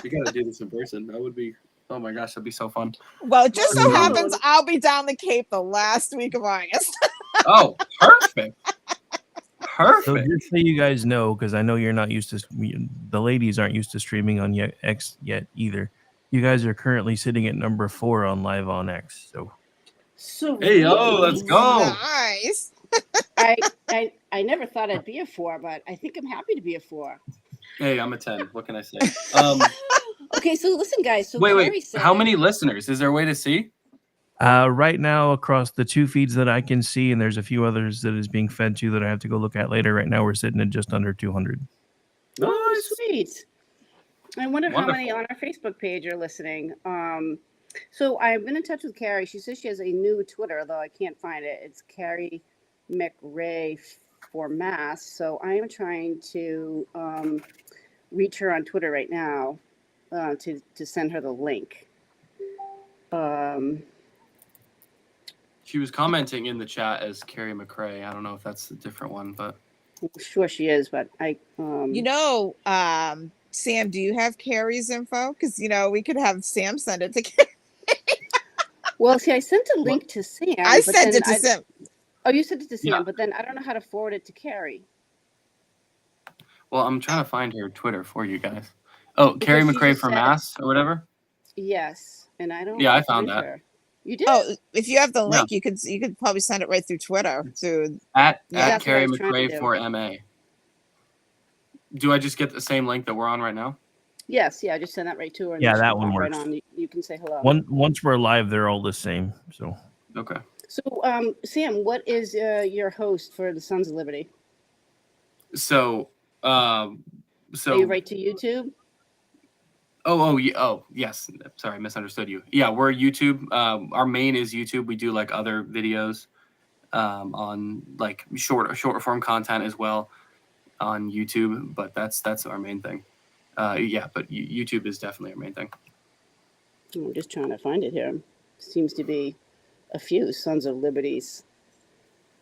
gotta do this in person. That would be, oh my gosh, that'd be so fun. Well, it just so happens I'll be down the Cape the last week of August. Oh, perfect. So just so you guys know, because I know you're not used to, the ladies aren't used to streaming on X yet either. You guys are currently sitting at number 4 on Live on X. So hey, yo, let's go. Nice. I never thought I'd be a 4, but I think I'm happy to be a 4. Hey, I'm a 10. What can I say? Okay, so listen, guys. So wait. How many listeners? Is there a way to see? Right now, across the 2 feeds that I can see, and there's a few others that is being fed to that I have to go look at later. Right now, we're sitting at just under 200. Oh, sweet. I wonder how many on our Facebook page are listening. So I've been in touch with Kari. She says she has a new Twitter, although I can't find it. It's Kari MacRae for Mass. So I am trying to reach her on Twitter right now to send her the link. She was commenting in the chat as Kari MacRae. I don't know if that's a different one, but I'm sure she is. But Sam, do you have Kari's info? Because we could have Sam send it to Kari. Well, see, I sent a link to Sam. I sent it to Sam. Oh, you sent it to Sam, Yeah. but then I don't know how to forward it to Kari. well, I'm trying to find her Twitter for you guys. Oh, Because Kari she MacRae just for said- Mass or whatever. Yes, and I don't. Yeah, I found that. her. You did? Oh, if you have the link, you could probably send it right through Twitter to. At That's what I Kari was trying to MacRae do. for MA. Do I just get the same link that we're on right now? Yes, yeah, I just send that right to her. And Yeah, then that she'll one pop right works. on. You can say hello. Once we're live, they're all the same. So Okay. So, Sam, what is your host for the Sons of Liberty? So, Are you right to YouTube? Oh, yes. Sorry, I misunderstood you. Yeah, we're YouTube. Our main is YouTube. We do like other videos on like short form content as well on YouTube, but that's our main thing. Yeah, but YouTube is definitely our main thing. I'm just trying to find it here. Seems to be a few Sons of Liberties.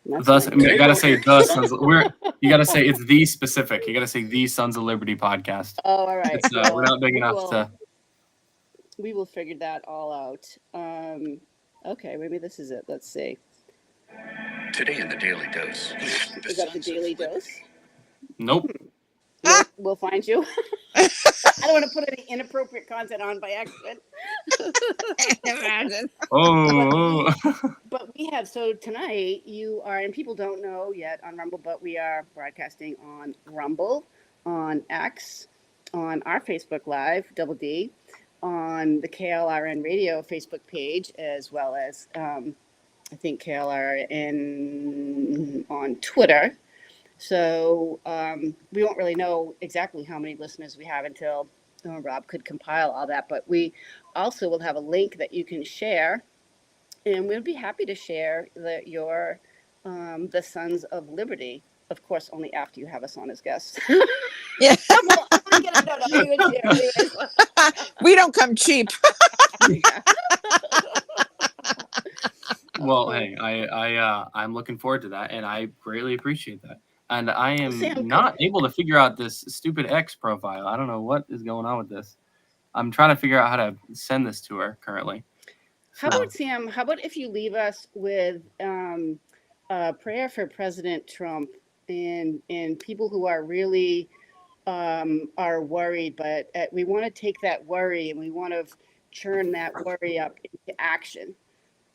Thus, I mean, I gotta say the Sons. You gotta say it's the specific. You gotta say the Sons of Liberty podcast. Oh, all right. It's, we're not big enough to. We will figure that all out. Okay, maybe this is it. Let's see. Today in the Daily Dose. Is that the Daily Dose? Nope. We'll find you. I don't want to put any inappropriate content on by accident. Imagine. Oh. But we have, so tonight you are, and people don't know yet on Rumble, but we are broadcasting on Rumble, on X, on our Facebook Live, Double D, on the KLRNRadio Facebook page, as well as I think KLRN on Twitter. So we won't really know exactly how many listeners we have until Rob could compile all that. But we also will have a link that you can share, and we'll be happy to share the Sons of Liberty. Of course, only after you have us on as guests. Yeah. Well, anyways. We don't come cheap. Well, hey, I'm looking forward to that, and I greatly appreciate that. And I am Sam, not able to figure out this stupid X profile. I don't know what is going on with this. I'm trying to figure out how to send this to her currently. How about Sam? How about if you leave us with a prayer for President Trump and people who are really are worried, but we want to take that worry and we want to churn that worry up into action.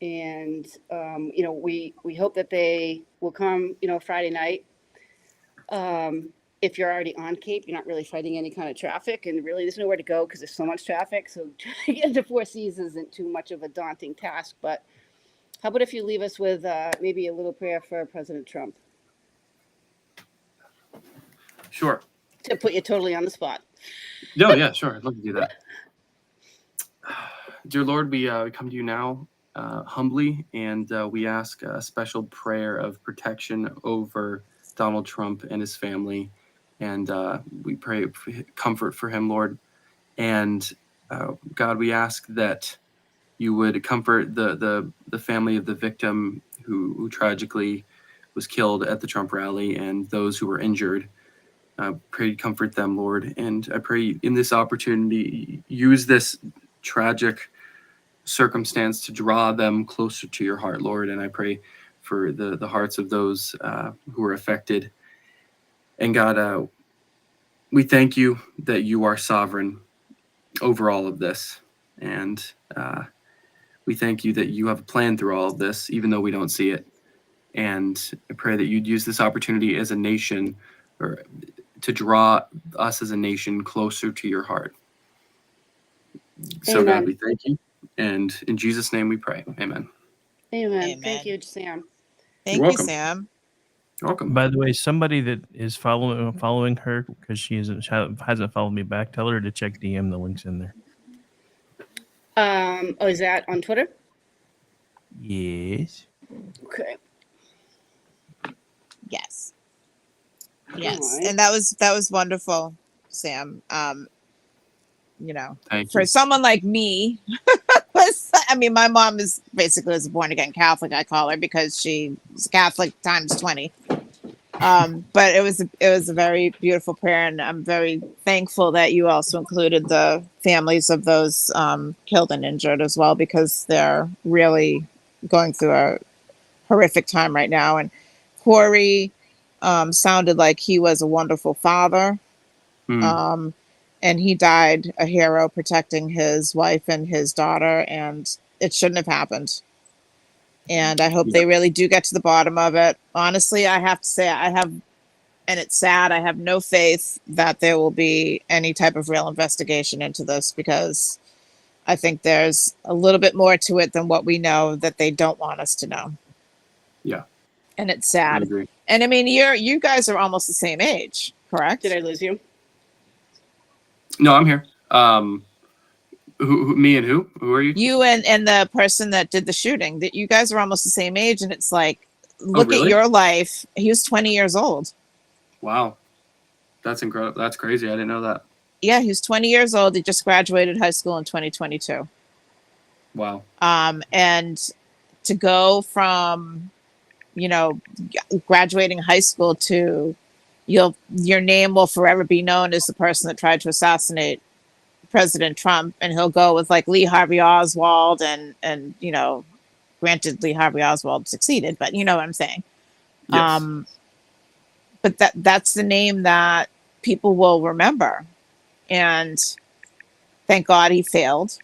And we hope that they will come, Friday night. If you're already on Cape, you're not really fighting any kind of traffic, and really there's nowhere to go because there's so much traffic. So to get into Four Seas isn't too much of a daunting task. But how about if you leave us with maybe a little prayer for President Trump? Sure. To put you totally on the spot. No, yeah, sure. I'd love to do that. Dear Lord, we come to you now humbly, and we ask a special prayer of protection over Donald Trump and his family. And we pray comfort for him, Lord. And God, we ask that you would comfort the family of the victim who tragically was killed at the Trump rally and those who were injured. Pray to comfort them, Lord. And I pray in this opportunity, use this tragic circumstance to draw them closer to your heart, Lord. And I pray for the hearts of those who are affected. And God, we thank you that you are sovereign over all of this. And we thank you that you have a plan through all of this, even though we don't see it. And I pray that you'd use this opportunity as a nation, or to draw us as a nation closer to your heart. So Amen. God, we thank you. And in Jesus' name we pray. Amen. Amen. Amen. Thank you, Sam. Thank You're you, welcome. Sam. You're welcome. By the way, somebody that is following her because she hasn't followed me back, tell her to check DM. The link's in there. Is that on Twitter? Yes. Okay. Yes. Yes. Alright. And that was wonderful, Sam. Thank For you. someone like me, my mom is basically a born again Catholic, I call her, because she's Catholic times 20. But it was a very beautiful prayer, and I'm very thankful that you also included the families of those killed and injured as well, because they're really going through a horrific time right now. And Corey sounded like he was a wonderful father. And he died a hero protecting his wife and his daughter, and it shouldn't have happened. And I hope they really do get to the bottom of it. Honestly, I have to say, and it's sad, I have no faith that there will be any type of real investigation into this, because I think there's a little bit more to it than what we know that they don't want us to know. Yeah. And it's I sad. agree. And I mean, you guys are almost the same age, correct? Did I lose you? No, I'm here. Me and who? Who are you? You and the person that did the shooting, that you guys are almost the same age. And it's like, look really? at your life. He was 20 years old. Wow. That's incredible. That's crazy. I didn't know that. Yeah, he was 20 years old. He just graduated high school in 2022. Wow. And to go from, graduating high school to your name will forever be known as the person that tried to assassinate President Trump, and he'll go with like Lee Harvey Oswald and granted Lee Harvey Oswald succeeded, but you know what I'm saying. Yes. But that's the name that people will remember, and thank God he failed.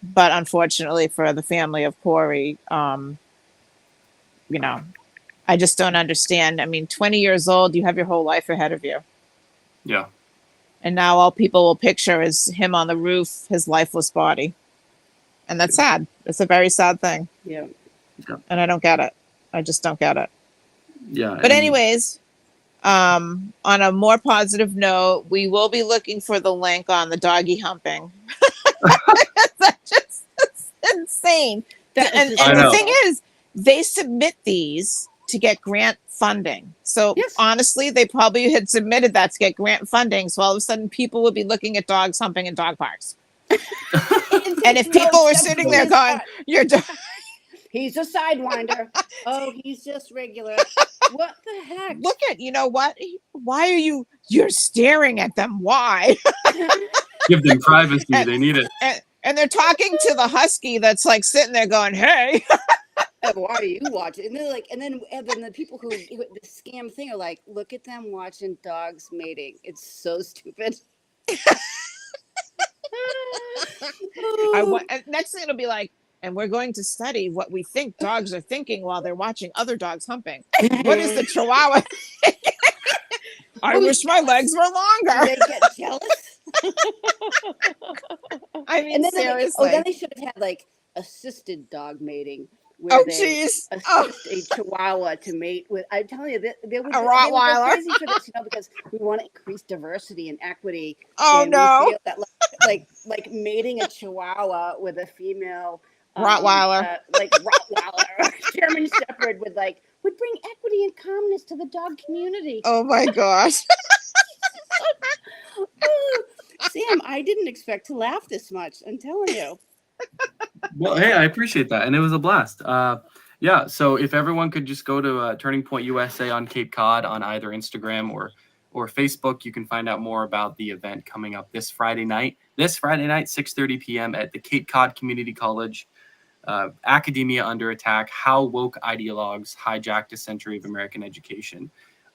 But unfortunately for the family of Corey, I just don't understand. I mean, 20 years old, you have your whole life ahead of you. Yeah. And now all people will picture is him on the roof, his lifeless body. And that's sad. It's a very sad thing. Yeah. And I don't get it. I just don't get it. Yeah. But anyways, on a more positive note, we will be looking for the link on the doggy humping. That's just insane. And the thing is, they submit these to get grant funding. So Yes. honestly, they probably had submitted that to get grant funding. So all of a sudden people would be looking at dogs humping in dog parks. And if people were sitting there going, He's a sidewinder. Oh, he's just regular. What the heck? Look at, you know what? Why are you're staring at them? Why? Give them privacy. They need it. And they're talking to the husky that's like sitting there going, hey. Why are you watching? And they're like, and then the people who the scam thing are like, look at them watching dogs mating. It's so stupid. Next thing it'll be like, and we're going to study what we think dogs are thinking while they're watching other dogs humping. What is the Chihuahua? I wish my legs were longer. They get jealous. I mean, and then seriously. then they should have had like assisted dog mating. Where they assist a Chihuahua to mate with. I'm telling you, they would a Rottweiler. They would go crazy for this, because we want to increase diversity and equity. Oh, and no! we feel that like mating a Chihuahua with a female Rottweiler, like Rottweiler, German Shepherd would bring equity and calmness to the dog community. Oh my gosh! Sam, I didn't expect to laugh this much. I'm telling you. Well, hey, I appreciate that, and it was a blast. Yeah, so if everyone could just go to Turning Point USA on Cape Cod on either Instagram or Facebook, you can find out more about the event coming up this Friday night. 6:30 p.m. at the Cape Cod Community College. Academia Under Attack: How Woke Ideologues Hijacked a Century of American Education,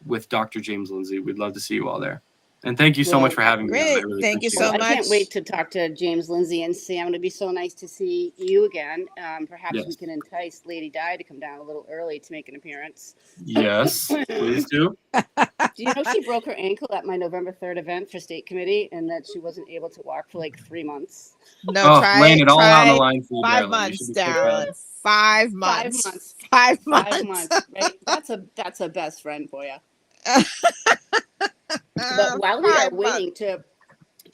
with Dr. James Lindsay. We'd love to see you all there. And thank you so much for having me. Great. Thank you so much. I can't wait to talk to James Lindsay and Sam. It'd be so nice to see you again. Perhaps we can entice Lady Di to come down a little early to make an appearance. Yes, please do. Do you know she broke her ankle at my November 3rd event for state committee, and that she wasn't able to walk for like 3 months? No, laying it all on the line for you, 5 months, Darren. 5 months. 5 months. 5 months. 5 months. Right? That's a best friend for you. But while we are waiting to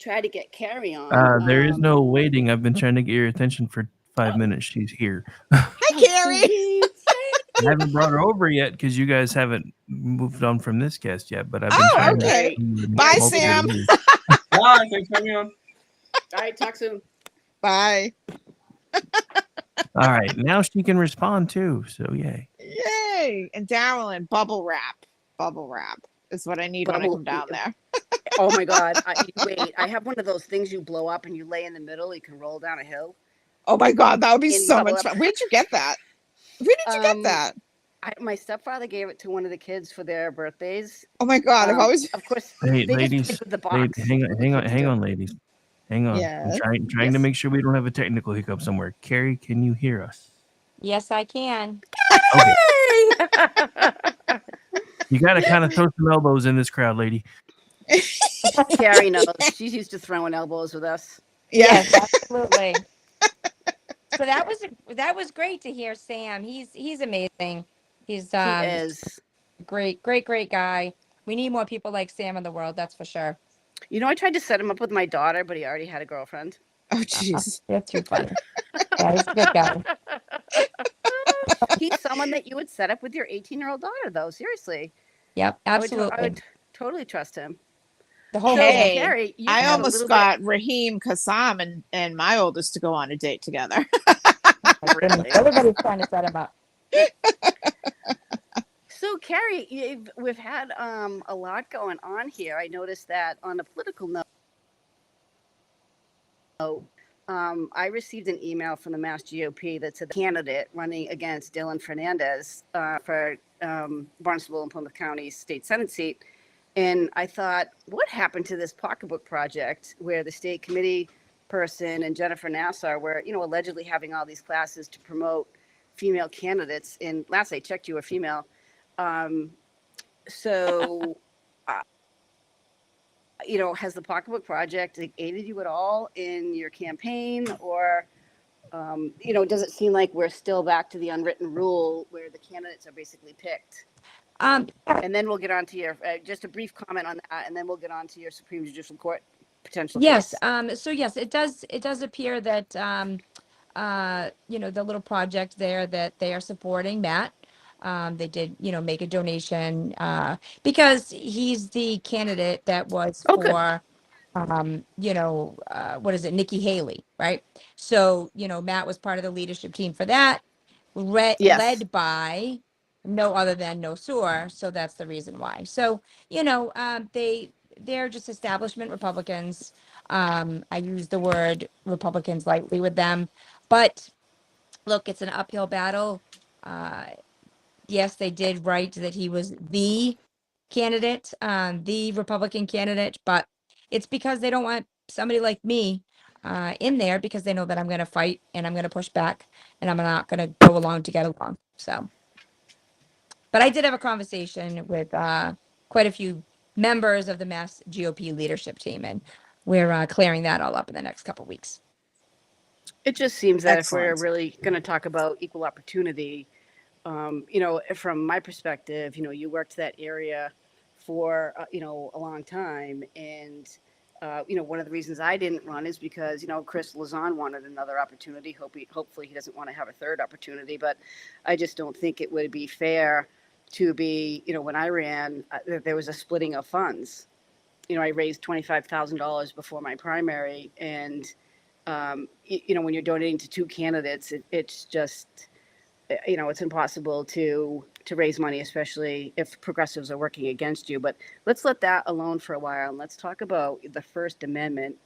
try to get Kari on, there is no waiting. I've been trying to get your attention for 5 minutes. She's here. Hi, Kari. I haven't brought her over yet because you guys haven't moved on from this guest yet. But I've been trying okay. to Bye, Sam. Bye. Thanks for having me on. All right, talk soon. Bye. All right, now she can respond too. So yay! Yay! And Darylyn, bubble wrap. Bubble wrap is what I need when I come down there. Oh my God! Wait, I have one of those things you blow up and you lay in the middle. You can roll down a hill. Oh my God, that would be so much fun. Where did you get that? Where did you get that? My stepfather gave it to one of the kids for their birthdays. Oh my God! I've always, of course, hey, they ladies, just with the box. hang on, ladies. Hang on. Yeah. I'm trying to make sure we don't have a technical hiccup somewhere. Kari, can you hear us? Yes, I can. Okay. You got to kind of throw some elbows in this crowd, lady. Kari knows. She's used to throwing elbows with us. Yes, absolutely. So that was great to hear Sam. He's amazing. He's He is. great guy. We need more people like Sam in the world, that's for sure. You know, I tried to set him up with my daughter, but he already had a girlfriend. Oh, jeez. That's too funny. Yeah, he's a good guy. He's someone that you would set up with your 18-year-old daughter, though. Seriously. Yep, absolutely. I would totally trust him. The whole Hey, Kari, I almost got Raheem Kassam and my oldest to go on a date together. Really? Everybody's trying to set him up. So, Kari, we've had a lot going on here. I noticed that on a political note, I received an email from the Mass GOP that said the candidate running against Dylan Fernandez for Barnstable and Plymouth County state Senate seat. And I thought, what happened to this pocketbook project where the state committee person and Jennifer Nassar were, allegedly having all these classes to promote female candidates? And last I checked, you were female. Has the pocketbook project aided you at all in your campaign, or does it seem like we're still back to the unwritten rule where the candidates are basically picked? And then we'll get on to your just a brief comment on that, and then we'll get on to your Supreme Judicial Court potential. Yes. So yes, it does appear that the little project there that they are supporting, Matt. They did, make a donation because he's the candidate that was for, Nikki Haley, right? So, Matt was part of the leadership team for that. Yes. led by no other than No Sewer. So that's the reason why. So, they're just establishment Republicans. I use the word Republicans lightly with them, but look, it's an uphill battle. Uh, yes, they did write that he was the candidate, the Republican candidate, but it's because they don't want somebody like me in there, because they know that I'm going to fight and I'm going to push back and I'm not going to go along to get along. So, but I did have a conversation with quite a few members of the Mass GOP leadership team, and we're clearing that all up in the next couple of weeks. It just seems that if we're Excellent. really going to talk about equal opportunity, from my perspective, you worked that area for, a long time. And, one of the reasons I didn't run is because, Chris Lazon wanted another opportunity. Hopefully he doesn't want to have a third opportunity, but I just don't think it would be fair to be, when I ran, there was a splitting of funds. I raised $25,000 before my primary. And, when you're donating to two candidates, it's just, it's impossible to raise money, especially if progressives are working against you. But let's let that alone for a while, and let's talk about the First Amendment,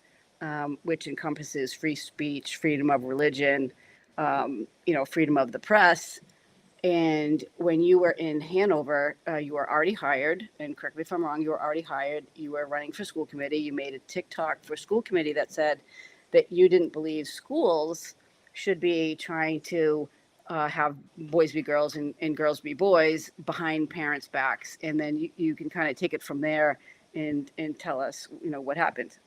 which encompasses free speech, freedom of religion, freedom of the press. And when you were in Hanover, you were already hired, and correct me if I'm wrong, you were already hired. You were running for school committee. You made a TikTok for school committee that said that you didn't believe schools should be trying to have boys be girls and girls be boys behind parents' backs. And then you can kind of take it from there and tell us, what happened.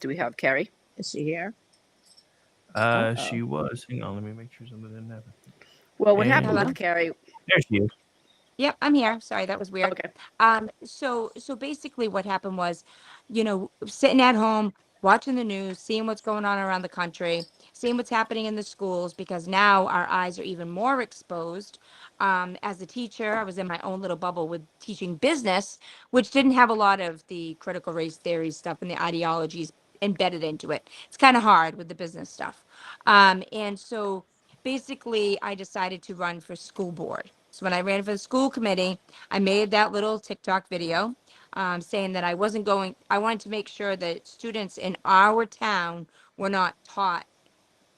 Do we have Kari? Is she here? She was. Hang on, let me make sure something didn't happen. Well, what And- happened Hello? with Kari? There she is. Yep, I'm here. Sorry, that was weird. Okay. So basically what happened was, sitting at home, watching the news, seeing what's going on around the country, seeing what's happening in the schools, because now our eyes are even more exposed. As a teacher, I was in my own little bubble with teaching business, which didn't have a lot of the critical race theory stuff and the ideologies embedded into it. It's kind of hard with the business stuff. And so basically I decided to run for school board. So when I ran for the school committee, I made that little TikTok video saying that I wanted to make sure that students in our town were not taught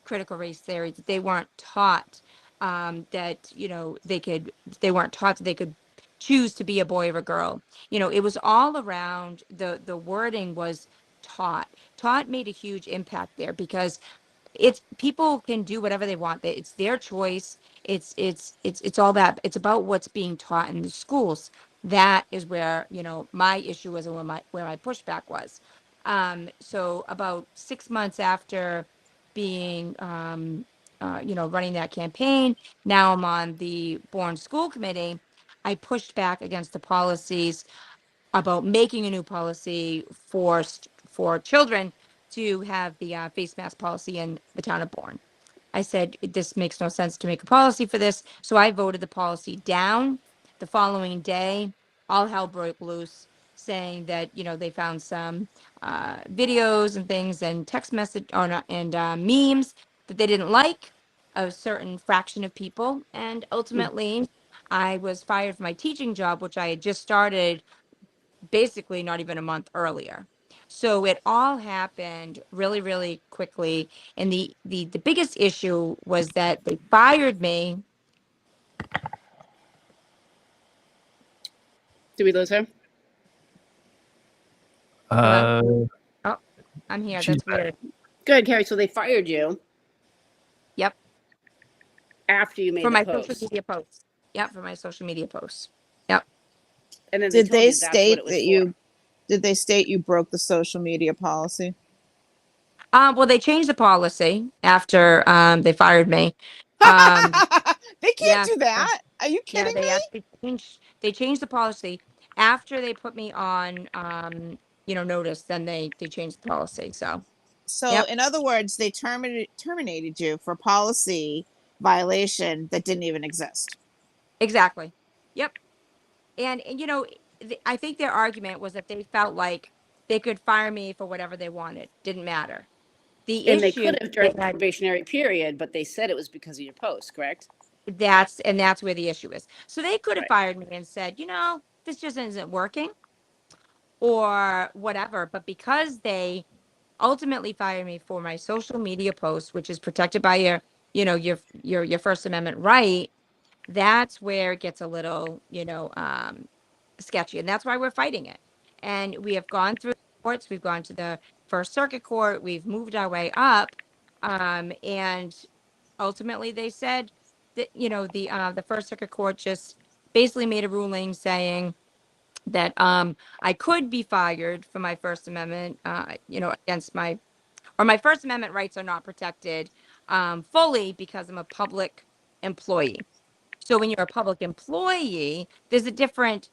critical race theory, that they weren't taught they weren't taught that they could choose to be a boy or a girl. It was all around the wording was taught. Taught made a huge impact there, because it's people can do whatever they want. It's their choice. It's all that. It's about what's being taught in the schools. That is where my issue was, and where my pushback was. So about 6 months after being running that campaign, now I'm on the Bourne School Committee. I pushed back against the policies about making a new policy for children to have the face mask policy in the town of Bourne. I said, this makes no sense to make a policy for this. So I voted the policy down. The following day, all hell broke loose, saying that, they found some videos and things and text message and memes that they didn't like, a certain fraction of people. And ultimately, I was fired from my teaching job, which I had just started basically not even a month earlier. So it all happened really, really quickly. And the biggest issue was that they fired me. Did we lose her? Oh, I'm here. she's That's weird. Good, Kari. So they fired you. Yep. After you made For the my post. social media posts. Yep. For my social media posts. Yep. And then Did told they you that's what state it was that for. did they state you broke the social media policy? Well, they changed the policy after they fired me. They can't Yeah. do that. Are you Yeah, kidding they me? actually changed the policy after they put me on notice. Then they changed the policy. So So, yep, in other words, they terminated you for policy violation that didn't even exist. exactly. Yep. And I think their argument was that they felt like they could fire me for whatever they wanted. Didn't matter. The And they issue could have during the that probationary period, but they said it was because of your post, correct? that's where the issue is. So they could have Right. fired me and said, this just isn't working or whatever. But because they ultimately fired me for my social media post, which is protected by your First Amendment right, that's where it gets a little, sketchy. And that's why we're fighting it. And we have gone through courts, we've gone to the First Circuit Court, we've moved our way up. And ultimately they said that, the First Circuit Court just basically made a ruling saying that I could be fired for my First Amendment, against my First Amendment rights are not protected fully because I'm a public employee. So when you're a public employee, there's a different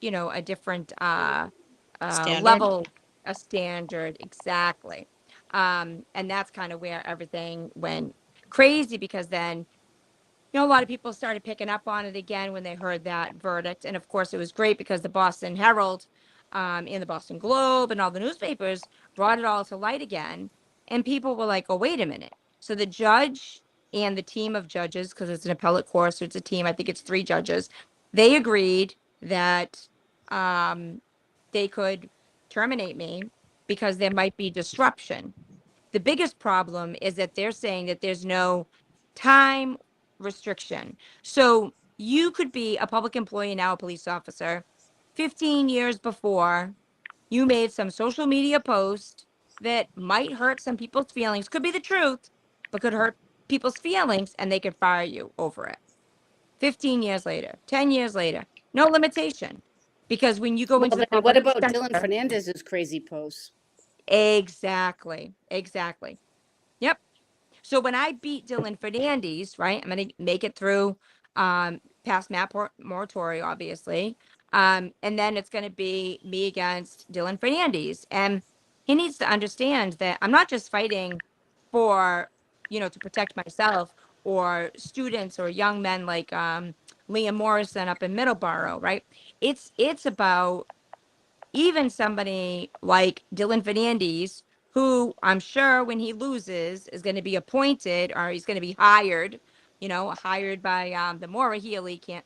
Standard. level, a standard, exactly. And that's kind of where everything went crazy because then a lot of people started picking up on it again when they heard that verdict. And of course, it was great because the Boston Herald, and the Boston Globe and all the newspapers brought it all to light again. And people were like, oh, wait a minute. So the judge and the team of judges, because it's an appellate court, so it's a team, I think it's 3 judges, they agreed that they could terminate me because there might be disruption. The biggest problem is that they're saying that there's no time restriction. So you could be a public employee, now a police officer, 15 years before you made some social media post that might hurt some people's feelings, could be the truth, but could hurt people's feelings, and they could fire you over it. 15 years later, 10 years later, no limitation. Because when you go into Well, the then what public about Dylan sector, Fernandez's crazy posts? exactly. Yep. So when I beat Dylan Fernandez, right, I'm going to make it through past moratorium, obviously. And then it's going to be me against Dylan Fernandez. And he needs to understand that I'm not just fighting for, to protect myself or students or young men like Liam Morrison up in Middleborough, right? It's about even somebody like Dylan Fernandez, who I'm sure when he loses is going to be appointed or he's going to be hired, hired by the Maura Healey can't,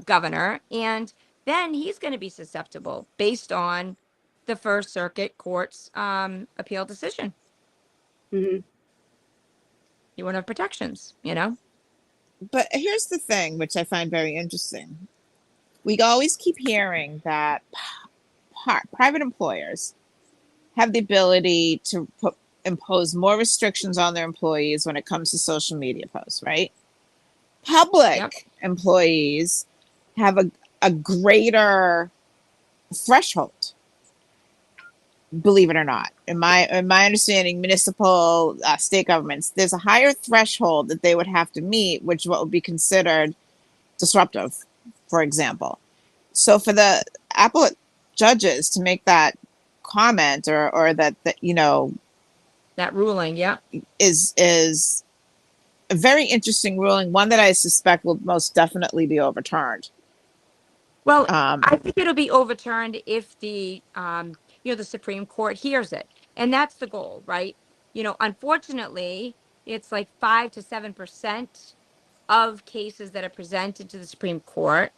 governor. And then he's going to be susceptible based on the First Circuit Court's appeal decision. Hmm. You want to have protections. But here's the thing, which I find very interesting. We always keep hearing that private employers have the ability to impose more restrictions on their employees when it comes to social media posts, right? Public employees have a greater threshold, believe it or not. In my understanding, municipal state governments, there's a higher threshold that they would have to meet, which what would be considered disruptive, for example. So for the appellate judges to make that comment or that that ruling, is a very interesting ruling, one that I suspect will most definitely be overturned. Well, I think it'll be overturned if the Supreme Court hears it, and that's the goal, right? Unfortunately, it's like 5 to 7% of cases that are presented to the Supreme Court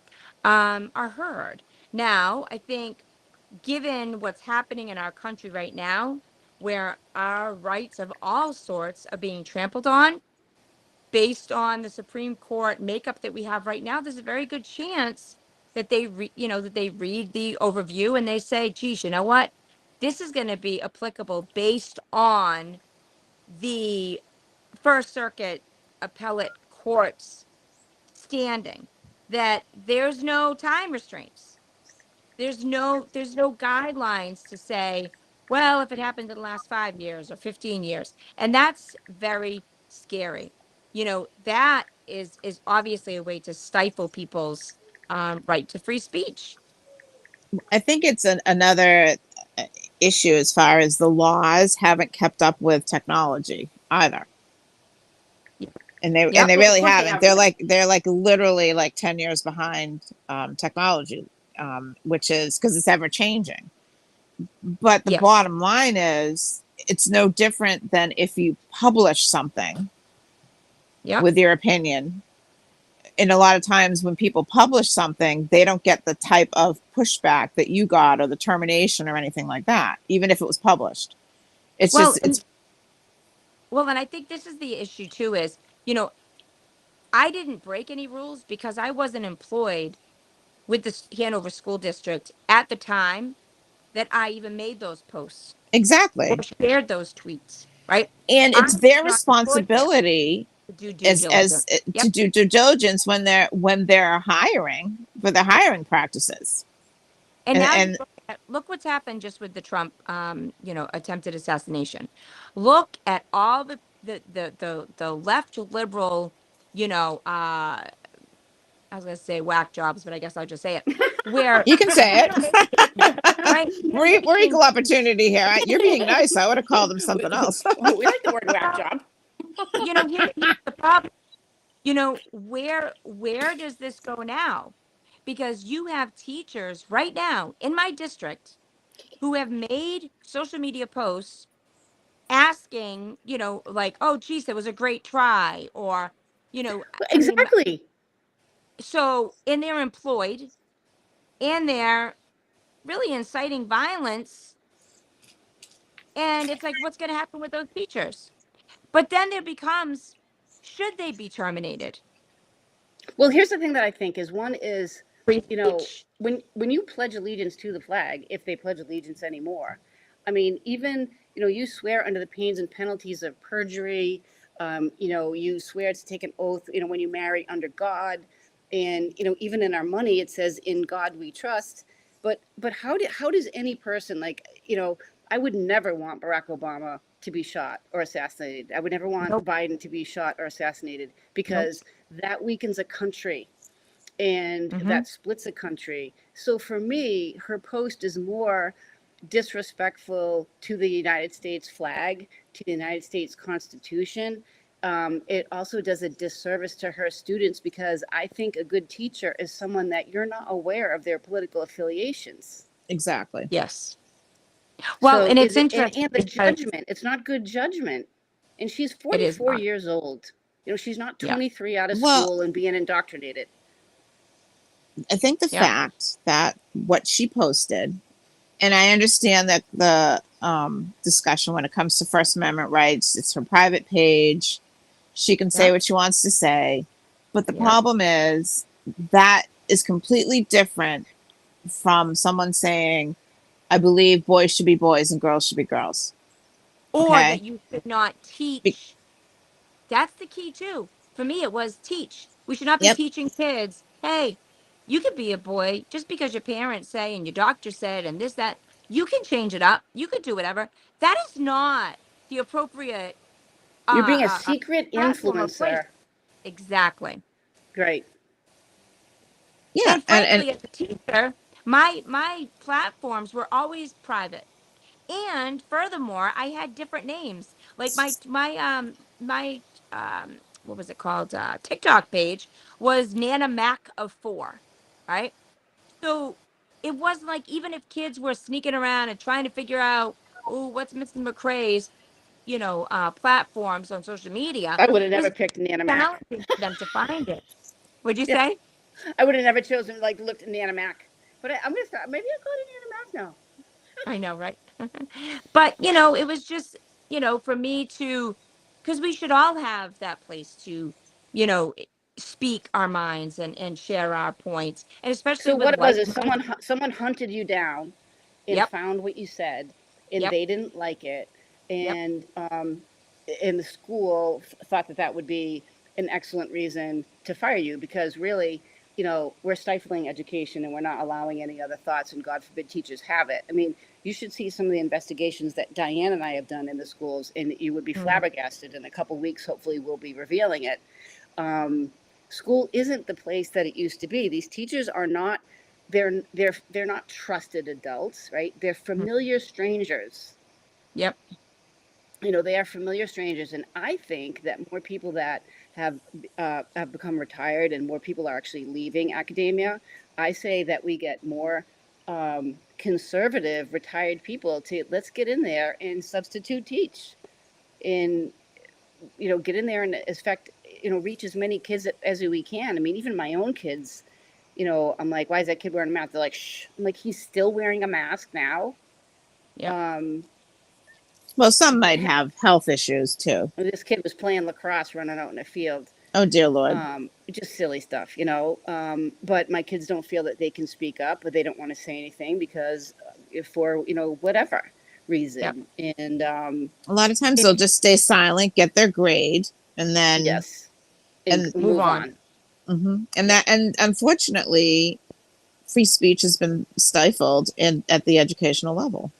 are heard. Now, I think, given what's happening in our country right now, where our rights of all sorts are being trampled on, based on the Supreme Court makeup that we have right now, there's a very good chance that they read the overview and they say, geez, you know what? This is going to be applicable based on the First Circuit appellate court's standing, that there's no time restraints. There's no guidelines to say, well, if it happened in the last 5 years or 15 years. And that's very scary. That is obviously a way to stifle people's right to free speech. I think it's another issue as far as the laws haven't kept up with technology either. And they really haven't. They're like literally like 10 years behind technology, which is because it's ever changing. But the Yes. bottom line is, it's no different than if you publish something Yep. with your opinion. And a lot of times when people publish something, they don't get the type of pushback that you got, or the termination, or anything like that, even if it was published. It's Well, just, it's and I think this is the issue too, is, I didn't break any rules because I wasn't employed with the Hanover School District at the time that I even made those posts or exactly. shared those tweets, right? And I it's was their not employed there responsibility to do due as diligence. to Yep. do due diligence when they're hiring, for the hiring practices. And now you And look what's happened just with the Trump, attempted assassination. Look at all the left liberal, I was going to say whack jobs, but I guess I'll just say it. Where you can say they're making, it. right? They're We're making, equal opportunity here. You're being nice. I would have called them something else. We like the word whack job. here's the problem. Where does this go now? Because you have teachers right now in my district who have made social media posts asking, like, oh, geez, that was a great try. Or, I mean, Exactly. and they're employed and they're really inciting violence. And it's like, what's going to happen with those teachers? But then there becomes, should they be terminated? Well, here's the thing that I think is, one is, Free speech. when you pledge allegiance to the flag, if they pledge allegiance anymore, I mean, even, you swear under the pains and penalties of perjury. You swear to take an oath, when you marry, under God. And, even in our money, it says, in God we trust. But how does any person, like, I would never want Barack Obama to be shot or assassinated. I would never want Nope. Biden to be shot or assassinated, Nope. because that weakens a country and Mm-hmm. that splits a country. So for me, her post is more disrespectful to the United States flag, to the United States Constitution. It also does a disservice to her students, because I think a good teacher is someone that you're not aware of their political affiliations. Exactly. Yes. Well, So and is it's it, interesting and the because judgment, it's not good judgment. And she's it is 44 not. years old. She's not Yeah. 23 out of Well, school and being indoctrinated. I think the Yeah. fact that what she posted, and I understand that the discussion when it comes to First Amendment rights, it's her private page. She can say Yeah. what she wants to say. But the Yeah. problem is, that is completely different from someone saying, I believe boys should be boys and girls should be girls. Or Okay. that you should not Be- teach. That's the key too. For me, it was teach. We should not be yep. teaching kids, hey, you could be a boy just because your parents say and your doctor said and this, that. You can change it up. You could do whatever. That is not the appropriate You're being a uh, secret platform or place. influencer. Exactly. Great. Yeah. And frankly, as a teacher, my platforms were always private. And furthermore, I had different names. Like my what was it called? TikTok page was Nana Mac of 4, right? So it wasn't like, even if kids were sneaking around and trying to figure out, oh, what's Mrs. MacRae's, platforms on social media, I would have it never was picked Nana Mac. challenging for them to find it. Would you Yeah, say? I would have never chosen, like, looked at Nana Mac. But I'm gonna start. Maybe I'll go to Nana Mac now. I know, right? But, it was just, for me to, because we should all have that place to, you know, speak our minds and share our points. And especially So with what it was like is, minded. someone hunted you down and Yep. found what you said, and Yep. they didn't like it, Yep. and the school thought that that would be an excellent reason to fire you, because really, we're stifling education and we're not allowing any other thoughts, and God forbid teachers have it. I mean, you should see some of the investigations that Diane and I have done in the schools, and you would be Mhm. flabbergasted. In a couple weeks, hopefully, we'll be revealing it. Um, School isn't the place that it used to be. These teachers are not, they're not trusted adults, right? They're familiar strangers. Yep. They are familiar strangers, and I think that more people that have become retired, and more people are actually leaving academia. I say that we get more conservative retired people to let's get in there and substitute teach and get in there and affect reach as many kids as we can. I mean, even my own kids, I'm like, why is that kid wearing a mask? They're like, shh. I'm like, he's still wearing a mask now. Yeah. Well, some might have health issues too. This kid was playing lacrosse, running out in a field. Oh dear Lord. Just silly stuff, but my kids don't feel that they can speak up, but they don't want to say anything because for whatever reason. Yep. And a lot of times they'll just stay silent, get their grade, and then yes, and move on. Mm-hmm. And unfortunately, free speech has been stifled at the educational level.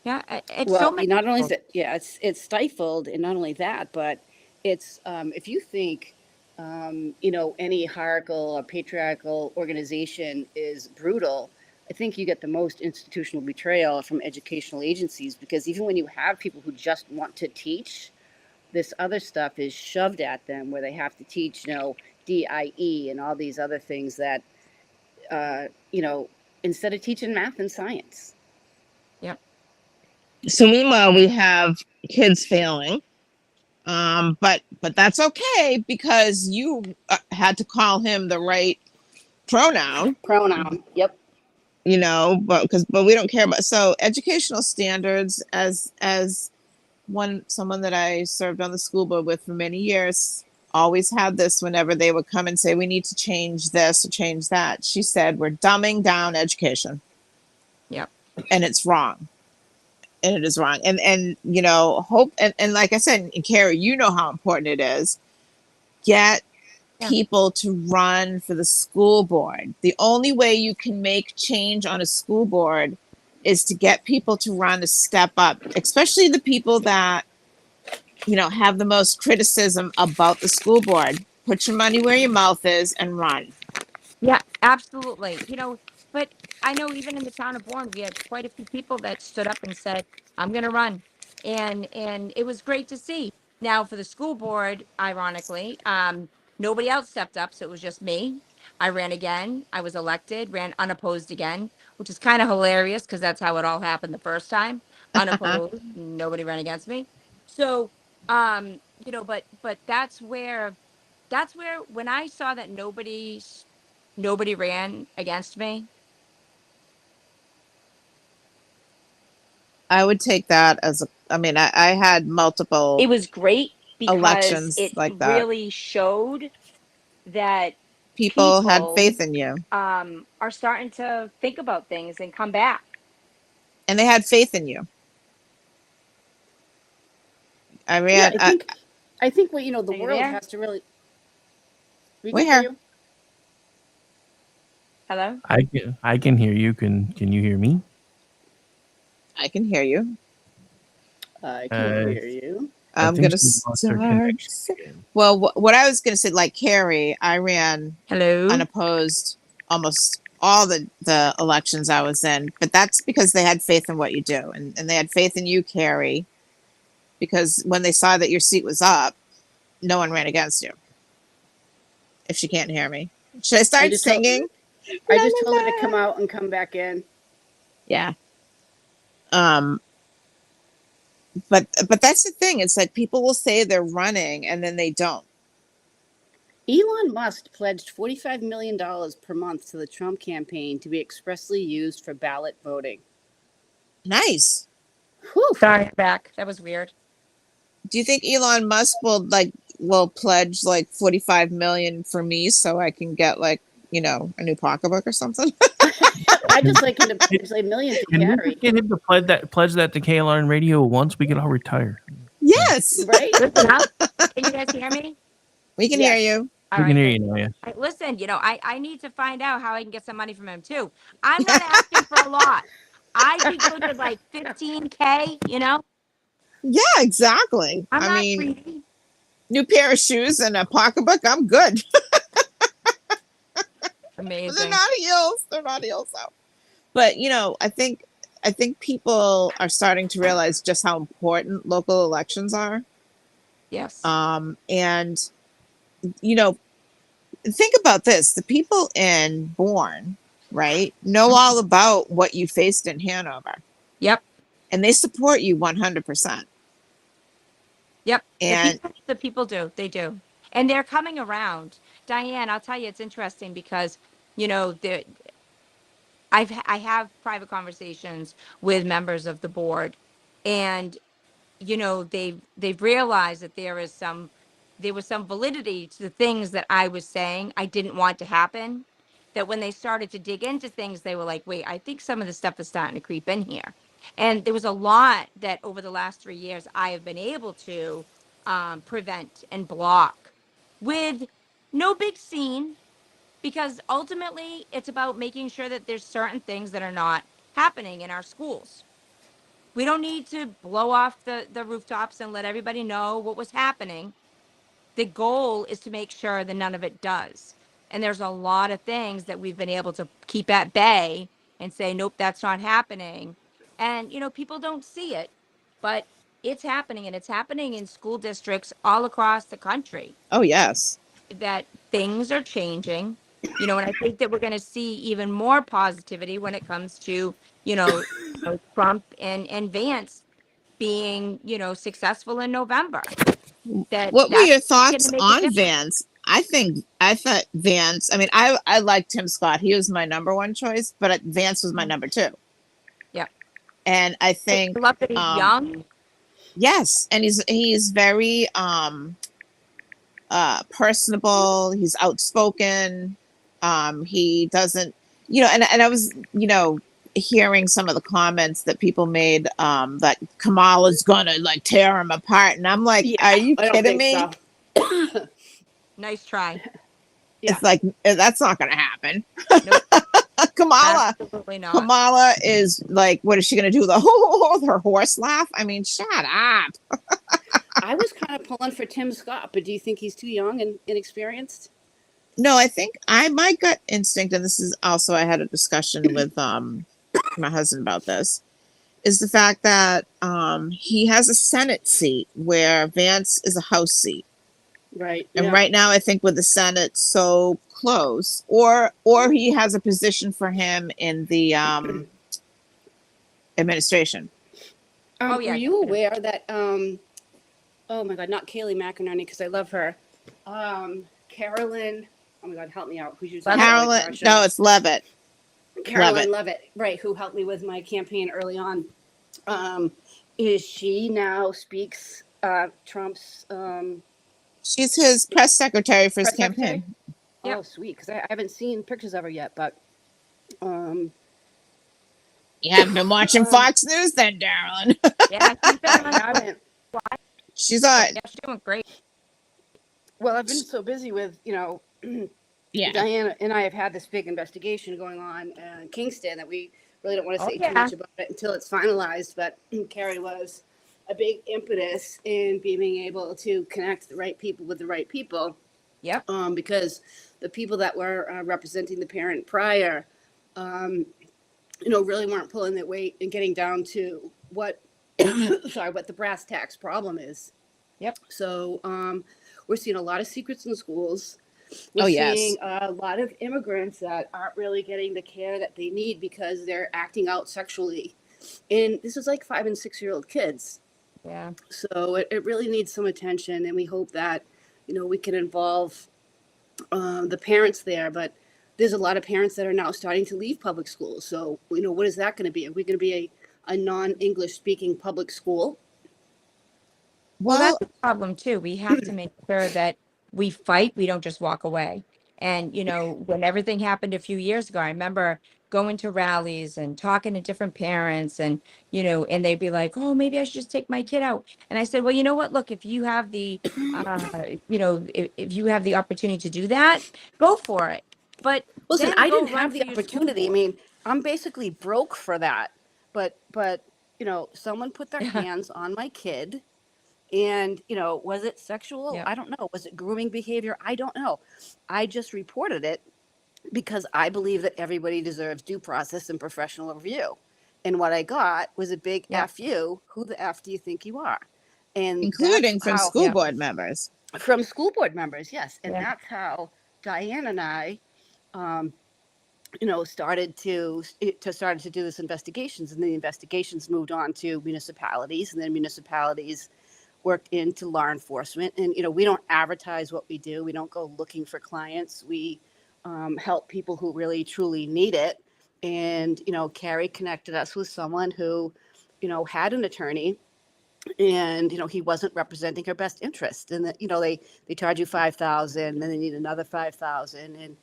Yeah, it's Well, so many. not only that, yeah, it's stifled, and not only that, but it's if you think any hierarchical or patriarchal organization is brutal, I think you get the most institutional betrayal from educational agencies, because even when you have people who just want to teach, this other stuff is shoved at them where they have to teach, DIE and all these other things that, instead of teaching math and science. Yep. So meanwhile, we have kids failing. But that's okay because you had to call him the right pronoun. Yep. But we don't care about, so educational standards, as someone that I served on the school board with for many years, always had this whenever they would come and say, we need to change this or change that. She said, we're dumbing down education. Yep. And it's wrong. And it is wrong. And hope, and like I said, and Kari, how important it is. Get people to run for the school board. The only way you can make change on a school board is to get people to run, to step up, especially the people that, have the most criticism about the school board. Put your money where your mouth is and run. Yeah, absolutely. But I know even in the town of Bourne, we had quite a few people that stood up and said, I'm going to run. And it was great to see. Now for the school board, ironically, nobody else stepped up. So it was just me. I ran again. I was elected, ran unopposed again, which is kind of hilarious because that's how it all happened the first time. Unopposed, nobody ran against me. So, but that's where when I saw that nobody ran against me. I would take that as I had multiple It was great because elections it like that. really showed that People had faith in you. Are starting to think about things and come back. And they had faith in you. I ran. Yeah, I think what the world there? has to really. We're here. Hello? I can hear you. Can you hear me? I can hear you. I can hear you. I'm gonna start. Well, what I was gonna say, like Kari, I ran unopposed almost all the elections I was in, but that's because they had faith in what you do, and they had faith in you, Kari, because when they saw that your seat was up, no one ran against you. If she can't hear me, should I start singing? I just told her to come out and come back in. Yeah. But that's the thing. It's like people will say they're running and then they don't. Elon Musk pledged $45 million per month to the Trump campaign to be expressly used for ballot voting. Nice. Whew. Sorry, back. That was weird. Do you think Elon Musk will pledge like 45 million for me so I can get a new pocketbook or something? I just like him to pledge like millions to Kari. Get him to pledge that to KLRNRadio once we can all retire. Yes. Right? Listen up. Can you guys hear me? We can hear you. We can hear you now, yeah. Listen, I need to find out how I can get some money from him too. I'm not asking for a lot. I could go to like 15K, Yeah, exactly. I'm not greedy. New pair of shoes and a pocketbook, I'm good. Amazing. They're not heels. They're not heels though. But I think people are starting to realize just how important local elections are. Yes. And think about this. The people in Bourne, right, know all about what you faced in Hanover. Yep. And they support you 100%. Yep. And The people do. They do. And they're coming around. Diane, I'll tell you, it's interesting because, you know, I have private conversations with members of the board, and you know, they've realized that there was some validity to the things that I was saying I didn't want to happen. That when they started to dig into things, they were like, wait, I think some of the stuff is starting to creep in here. And there was a lot that over the last 3 years I have been able to prevent and block with no big scene, because ultimately it's about making sure that there's certain things that are not happening in our schools. We don't need to blow off the rooftops and let everybody know what was happening. The goal is to make sure that none of it does. And there's a lot of things that we've been able to keep at bay and say, nope, that's not happening. And, you know, people don't see it, but it's happening, and it's happening in school districts all across the country. oh yes, That things are changing, you know, and I think that we're going to see even more positivity when it comes to, you know, Trump and Vance being, you know, successful in November. what were That's your going thoughts to make a on difference. Vance? I thought Vance, I mean, I liked Tim Scott. He was my number one choice, but Vance was my number two. Yeah. And I I think love that he's young. yes, and he's very personable, he's outspoken. He doesn't, you know, and I was, you know, hearing some of the comments that people made, that Kamala's gonna like tear him apart, and I'm like, Yeah, are you I don't kidding think me? so. Nice try. Yeah. It's like, that's not gonna happen. Nope, Kamala absolutely not. Kamala is like, what is she gonna do? The her horse laugh? I mean, shut up. I was kind of pulling for Tim Scott, but do you think he's too young and inexperienced? No, I think my gut instinct, and this is also, I had a discussion with my husband about this, is the fact that he has a Senate seat where Vance is a House seat. Right. And Yeah. right now, I think with the Senate so close, or he has a position for him in the administration. Oh, yeah, Were you definitely. aware that oh my God, not Kaylee McInerney, because I love her. Carolyn, oh my God, help me out. Who's using the Kelly Carolyn, Clarkson? no, it's Levitt. Caroline Levitt, right, who helped me with my campaign early on. Is she now speaks Trump's She's his press secretary for his press secretary? campaign. Yep. Oh, sweet, because I haven't seen pictures of her yet, but You haven't been watching Fox News then, Darylyn. Yeah, she's been I on. haven't. She's on. Yeah, she's doing great. Well, I've been so busy with, Yeah. Diana and I have had this big investigation going on in Kingston that we really don't want to Oh, say yeah. too much about it until it's finalized. But Kari was a big impetus in being able to connect the right people with the right people. Yep. Because the people that were representing the parent prior, really weren't pulling their weight and getting down to what, what the brass tacks problem is. Yep. So we're seeing a lot of secrets in the schools. We're Oh, yes. seeing a lot of immigrants that aren't really getting the care that they need because they're acting out sexually. And this is like 5 and 6 year old kids. Yeah. So it really needs some attention. And we hope that, we can involve the parents there. But there's a lot of parents that are now starting to leave public schools. So, what is that going to be? Are we going to be a non-English speaking public school? Well, that's a problem too. We have to make sure that we fight. We don't just walk away. And, when everything happened a few years ago, I remember going to rallies and talking to different parents and, and they'd be like, oh, maybe I should just take my kid out. And I said, well, you know what? Look, if you have the, if you have the opportunity to do that, go for it. But listen, then I go didn't run have for the your school opportunity. I board. mean, I'm basically broke for that. But someone put their Yeah. hands on my kid. And, was it sexual? Yep. I don't know. Was it grooming behavior? I don't know. I just reported it because I believe that everybody deserves due process and professional review. And what I got was a big Yep. F you. Who the F do you think you are? And Including that's from how, school board members. from school board members, yes. And Yeah. that's how Diane and I started to do this investigations, and the investigations moved on to municipalities, and then municipalities worked into law enforcement. And we don't advertise what we do. We don't go looking for clients. We help people who really truly need it. And Kari connected us with someone who had an attorney, and he wasn't representing her best interest, and that they charge you $5,000, and then they need another $5,000. And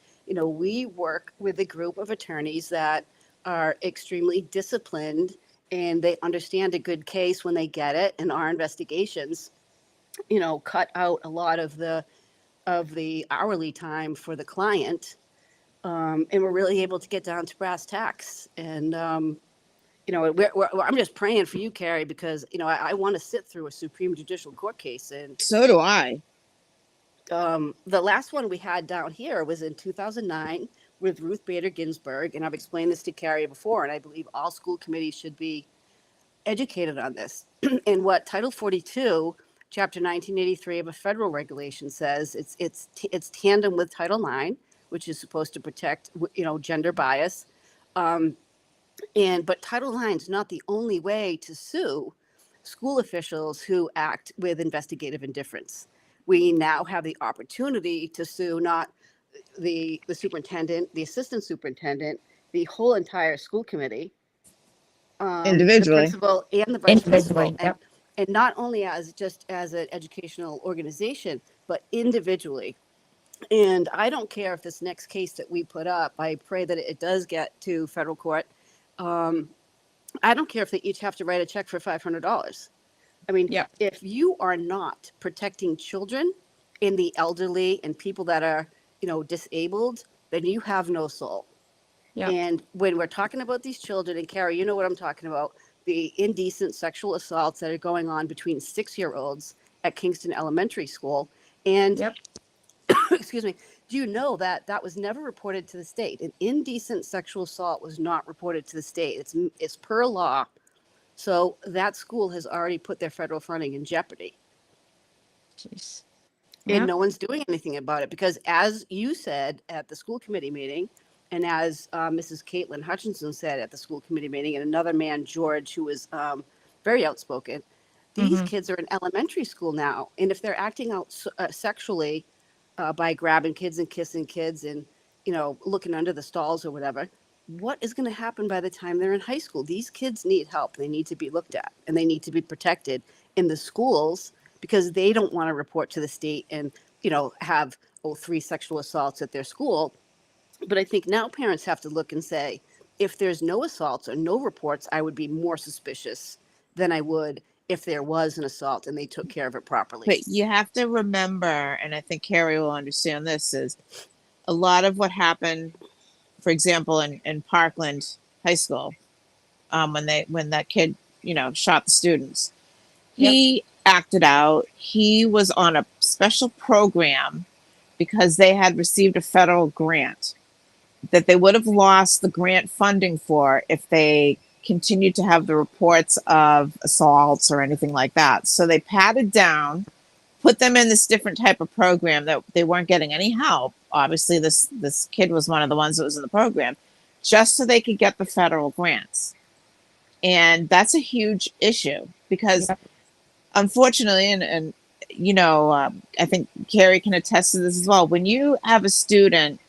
we work with a group of attorneys that are extremely disciplined, and they understand a good case when they get it. And our investigations cut out a lot of the hourly time for the client, and we're really able to get down to brass tacks. And I'm just praying for you, Kari, because I want to sit through a Supreme Judicial Court case. And So do I. The last one we had down here was in 2009 with Ruth Bader Ginsburg, and I've explained this to Kari before, and I believe all school committees should be educated on this. And what Title 42, Chapter 1983 of a federal regulation says, it's tandem with Title 9, which is supposed to protect gender bias. But Title IX is not the only way to sue school officials who act with investigative indifference. We now have the opportunity to sue not the superintendent, the assistant superintendent, the whole entire school committee, the Individually. principal and the vice principal, Individually, yep. and not only as an educational organization, but individually. And I don't care if this next case that we put up, I pray that it does get to federal court. I don't care if they each have to write a check for $500. I mean, Yep. if you are not protecting children and the elderly and people that are, disabled, then you have no soul. Yep. And when we're talking about these children, and Kari, you know what I'm talking about, the indecent sexual assaults that are going on between 6-year-olds at Kingston Elementary School. And Yep. excuse me, do you know that was never reported to the state? An indecent sexual assault was not reported to the state. It's per law. So that school has already put their federal funding in jeopardy. Jeez. And Yep. no one's doing anything about it, because as you said at the school committee meeting, and as Mrs. Caitlin Hutchinson said at the school committee meeting, and another man, George, who was very outspoken, these kids are in elementary school now. And if they're acting out sexually by grabbing kids and kissing kids and, looking under the stalls or whatever, what is going to happen by the time they're in high school? These kids need help. They need to be looked at, and they need to be protected in the schools, because they don't want to report to the state and, have 3 sexual assaults at their school. But I think now parents have to look and say, if there's no assaults or no reports, I would be more suspicious than I would if there was an assault and they took care of it properly. But you have to remember, and I think Kari will understand this, is a lot of what happened, for example, in Parkland High School, when that kid, shot the students, he acted out. He was on a special program because they had received a federal grant that they would have lost the grant funding for if they continued to have the reports of assaults or anything like that. So they patted down, put them in this different type of program that they weren't getting any help. Obviously, this kid was one of the ones that was in the program, just so they could get the federal grants. And that's a huge issue, because unfortunately, and I think Kari can attest to this as well, when you have a student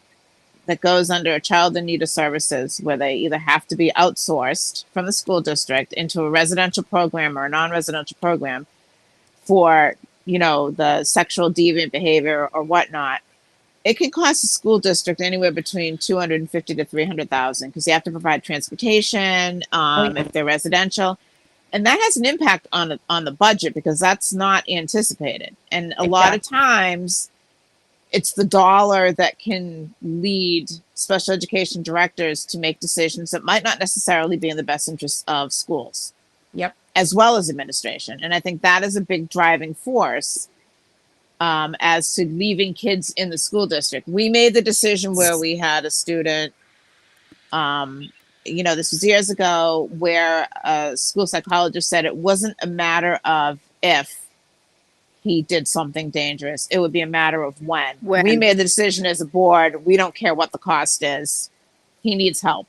that goes under a child in need of services, where they either have to be outsourced from the school district into a residential program or a non-residential program for, the sexual deviant behavior or whatnot, it can cost the school district anywhere between $250,000 to $300,000, because you have to provide transportation if they're residential. And that has an impact on the budget, because that's not anticipated. And a lot of times it's the dollar that can lead special education directors to make decisions that might not necessarily be in the best interest of schools. Yep. As well as administration. And I think that is a big driving force as to leaving kids in the school district. We made the decision where we had a student, this was years ago, where a school psychologist said it wasn't a matter of if he did something dangerous. It would be a matter of when. We made the decision as a board. We don't care what the cost is. he needs help.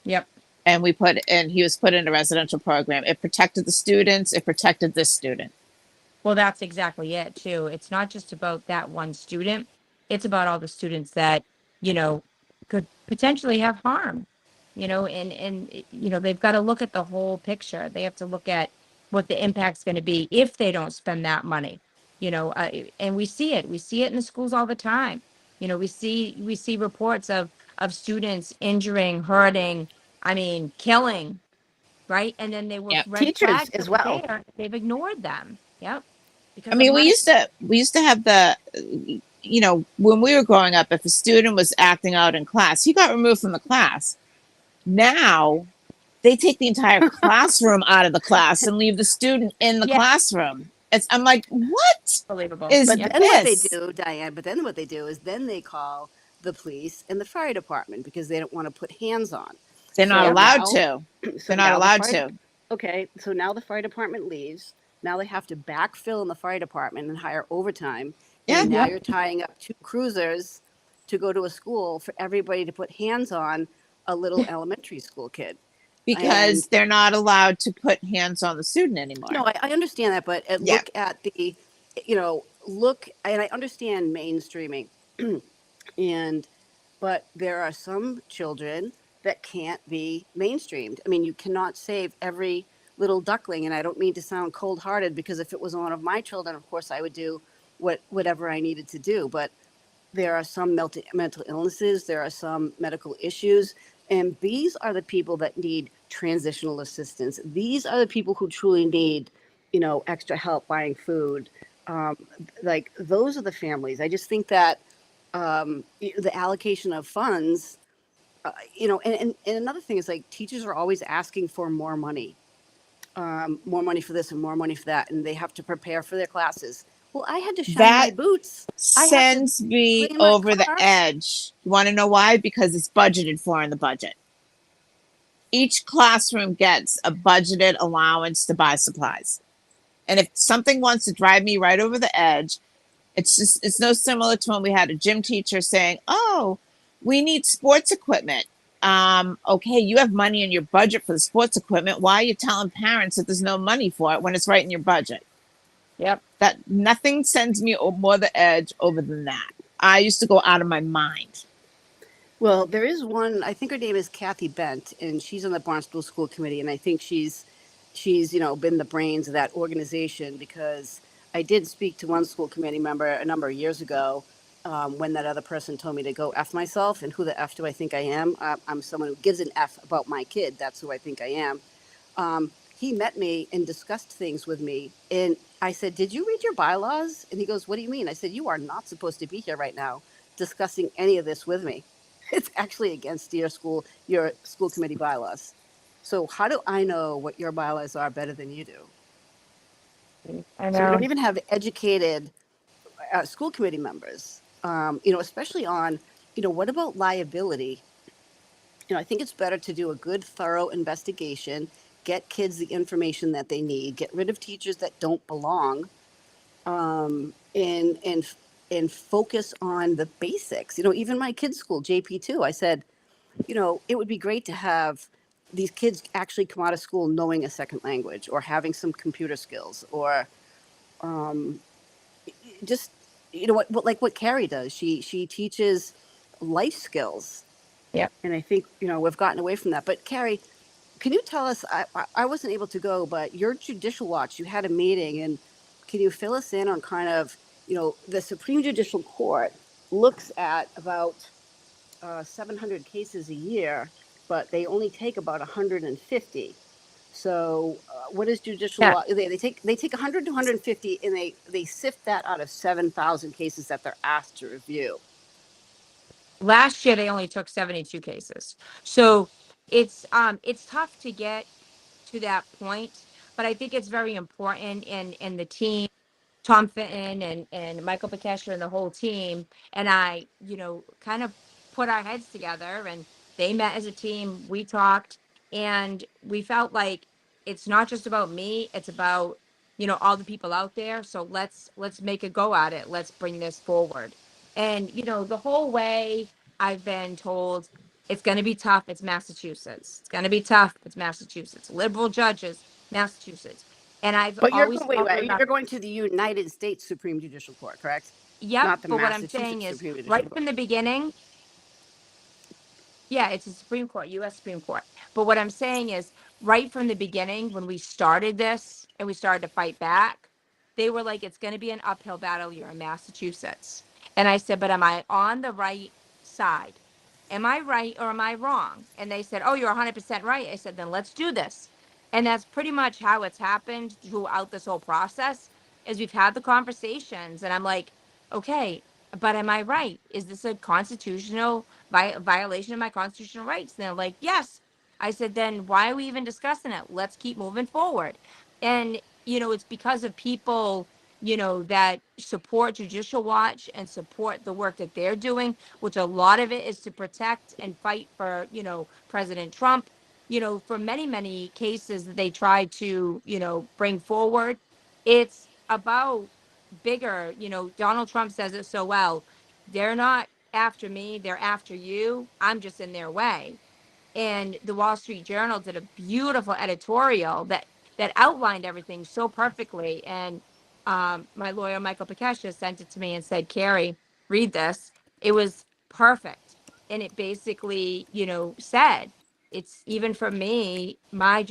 Yep. And he was put in a residential program. It protected the students. It protected this student. Well, that's exactly it too. It's not just about that one student. It's about all the students that, you know, could potentially have harm, they've got to look at the whole picture. They have to look at what the impact's going to be if they don't spend that money, and we see it. We see it in the schools all the time. We see reports of students injuring, hurting, I mean, killing, right? And then they were Yep. red Teachers flags as that were well. there. They've ignored them. Yep. I Because of mean, we money. used to have the, when we were growing up, if a student was acting out in class, he got removed from the class. Now they take the entire classroom out of the class and leave the student in the Yeah. classroom. I'm like, what Believable. is But Yeah. then what they this? do, Diane, but then what they do is then they call the police and the fire department because they don't want to put hands on. They're not So allowed now, to. so They're not now the allowed fire, to. okay, so now the fire department leaves. Now they have to backfill in the fire department and hire overtime. Yeah. And now Yeah. you're tying up 2 cruisers to go to a school for everybody to put hands on a little elementary school kid. And Because they're not allowed to put hands on the student anymore. no, I understand that, but Yeah. look at the, look, and I understand mainstreaming, and but there are some children that can't be mainstreamed. I mean, you cannot save every little duckling, and I don't mean to sound cold-hearted because if it was one of my children, of course, I would do whatever I needed to do. But there are some mental illnesses, there are some medical issues, and these are the people that need transitional assistance. These are the people who truly need, extra help buying food. Um, like those are the families. I just think that the allocation of funds, and another thing is like teachers are always asking for more money for this and more money for that, and they have to prepare for their classes. Well, I had to shine That my boots. I have to sends me clean my over the car. edge. You want to know why? Because it's budgeted for in the budget. Each classroom gets a budgeted allowance to buy supplies. And if something wants to drive me right over the edge, it's no similar to when we had a gym teacher saying, "Oh, we need sports equipment." Okay, you have money in your budget for the sports equipment. Why are you telling parents that there's no money for it when it's right in your budget? Yep. That nothing sends me more the edge over than that. I used to go out of my mind. Well, there is one. I think her name is Kathy Bent, and she's on the Barnstable School Committee, and I think she's been the brains of that organization because I did speak to one school committee member a number of years ago when that other person told me to go F myself, and who the F do I think I am? I'm someone who gives an F about my kid. That's who I think I am. He met me and discussed things with me, and I said, "Did you read your bylaws?" And he goes, "What do you mean?" I said, "You are not supposed to be here right now discussing any of this with me. It's actually against your school committee bylaws. So how do I know what your bylaws are better than you do?" I So we don't know. even have educated school committee members, especially on, what about liability? I think it's better to do a good, thorough investigation, get kids the information that they need, get rid of teachers that don't belong, and focus on the basics. Even my kids' school, JP2, I said, it would be great to have these kids actually come out of school knowing a second language or having some computer skills or just, what Kari does. She teaches life skills. Yep. And I think, we've gotten away from that. But Kari, can you tell us, I wasn't able to go, but your Judicial Watch, you had a meeting, and can you fill us in on kind of, the Supreme Judicial Court looks at about 700 cases a year, but they only take about 150. So what is judicial Yeah. law? They take 100 to 150, and they sift that out of 7,000 cases that they're asked to review. Last year they only took 72 cases. So it's tough to get to that point, but I think it's very important in the team, Tom Fitton and Michael Bekesher and the whole team and I, kind of put our heads together and they met as a team. We talked and we felt like it's not just about me, it's about, all the people out there. So let's make a go at it. Let's bring this forward. And the whole way I've been told It's going to be tough. It's Massachusetts. It's going to be tough. It's Massachusetts. Liberal judges, Massachusetts. And I've But always followed up. you're going to the United States Supreme Judicial Court, correct? Yep. Not the But what I'm saying Massachusetts is, Supreme Judicial right Court. from the beginning, yeah, it's a Supreme Court, U.S. Supreme Court. But what I'm saying is, right from the beginning, when we started this and we started to fight back, they were like, it's going to be an uphill battle. You're in Massachusetts. And I said, but am I on the right side? Am I right or am I wrong? And they said, oh, you're 100% right. I said, then let's do this. And that's pretty much how it's happened throughout this whole process, is we've had the conversations. And I'm like, okay, but am I right? Is this a constitutional violation of my constitutional rights? And they're like, yes. I said, then why are we even discussing it? Let's keep moving forward. And, it's because of people, that support Judicial Watch and support the work that they're doing, which a lot of it is to protect and fight for, President Trump, for many, many cases that they try to, bring forward. It's about bigger, Donald Trump says it so well. They're not after me, they're after you. I'm just in their way. And the Wall Street Journal did a beautiful editorial that outlined everything so perfectly. And my lawyer Michael Pekesha sent it to me and said, Kari, read this. It was perfect. And it basically, said, it's even for me, my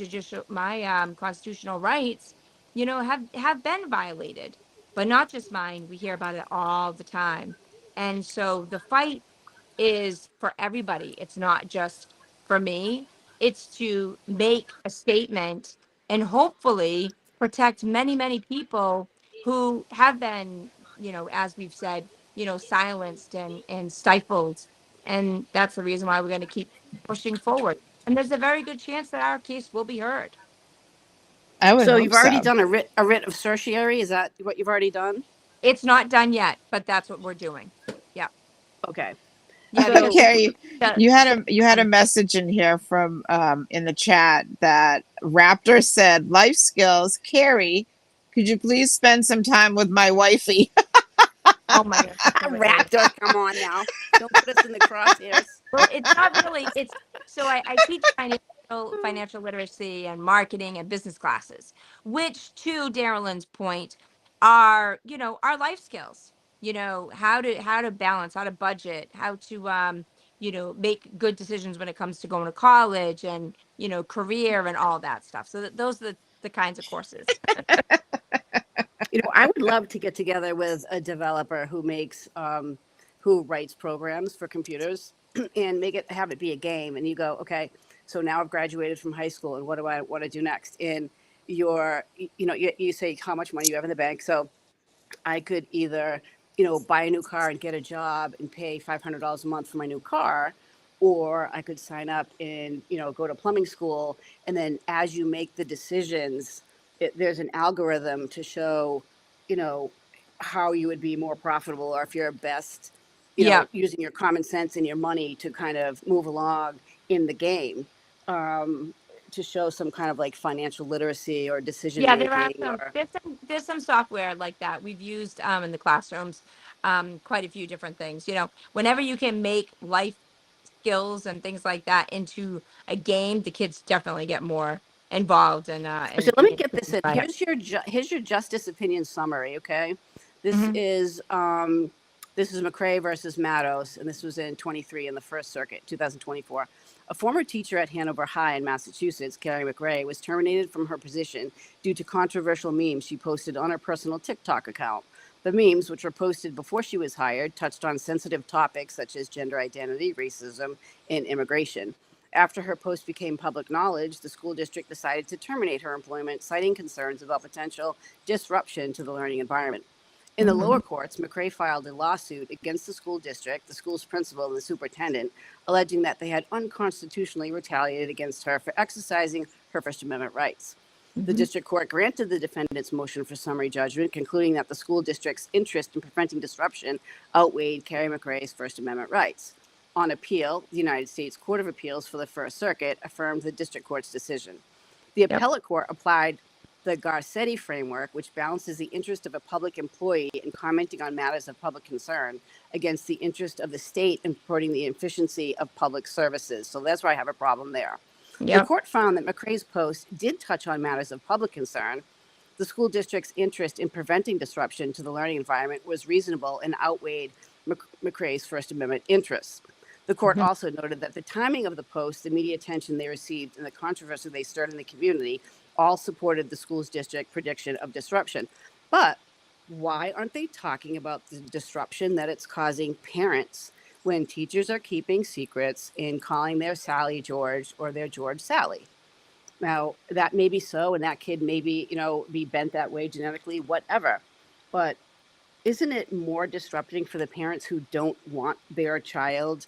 constitutional rights, have been violated, but not just mine. We hear about it all the time. And so the fight is for everybody. It's not just for me. It's to make a statement and hopefully protect many, many people who have been, as we've said, silenced and stifled. And that's the reason why we're going to keep pushing forward. And there's a very good chance that our case will be heard. I would So hope you've already so. done a writ of certiorari. Is that what you've already done? It's not done yet, but that's what we're doing. Yeah. Okay. Yeah. I think, Because So Carrie, you had a message in here from in the chat that Raptor said, "Life skills, Carrie. Could you please spend some time with my wifey?" oh my gosh, that's hilarious. Raptor, come on now. Don't put us in the crosshairs. Well, it's not really. It's so I teach financial literacy and marketing and business classes, which, to Darylyn's point, are our life skills. How to balance, how to budget, how to make good decisions when it comes to going to college and career and all that stuff. So those are the kinds of courses. I would love to get together with a developer who writes programs for computers and have it be a game. And you go, okay, so now I've graduated from high school, and what do I want to do next? And you say how much money you have in the bank. So I could either, buy a new car and get a job and pay $500 a month for my new car, or I could sign up and, go to plumbing school. And then as you make the decisions, there's an algorithm to show, how you would be more profitable, or if you're best, Yeah. using your common sense and your money to kind of move along in the game. To show some kind of like financial literacy or decision Yeah, there are making some. There's some software like that we've used in the classrooms. Quite a few different things. Whenever you can make life skills and things like that into a game, the kids definitely get more involved and So let me being get this in. by it. Here's your justice opinion summary. Okay, this Mhm. is MacRae versus Matos, and this was in 23 in the First Circuit, 2024. A former teacher at Hanover High in Massachusetts, Kari MacRae, was terminated from her position due to controversial memes she posted on her personal TikTok account. The memes, which were posted before she was hired, touched on sensitive topics such as gender identity, racism, and immigration. After her post became public knowledge, the school district decided to terminate her employment, citing concerns about potential disruption to the learning environment. In the lower courts, MacRae filed a lawsuit against the school district, the school's principal, and the superintendent, alleging that they had unconstitutionally retaliated against her for exercising her First Amendment rights. The district court granted the defendant's motion for summary judgment, concluding that the school district's interest in preventing disruption outweighed Kari MacRae's First Amendment rights. On appeal, the United States Court of Appeals for the First Circuit affirmed the district court's decision. The appellate court applied the Garcetti framework, which balances the interest of a public employee in commenting on matters of public concern against the interest of the state in supporting the efficiency of public services. So that's where I have a problem there. The court found that MacRae's post did touch on matters of public concern. The school district's interest in preventing disruption to the learning environment was reasonable and outweighed MacRae's First Amendment interests. The court also noted that the timing of the post, the media attention they received, and the controversy they stirred in the community all supported the school's district prediction of disruption. But why aren't they talking about the disruption that it's causing parents when teachers are keeping secrets and calling their Sally George or their George Sally? Now, that may be so, and that kid may be, be bent that way genetically, whatever. But isn't it more disrupting for the parents who don't want their child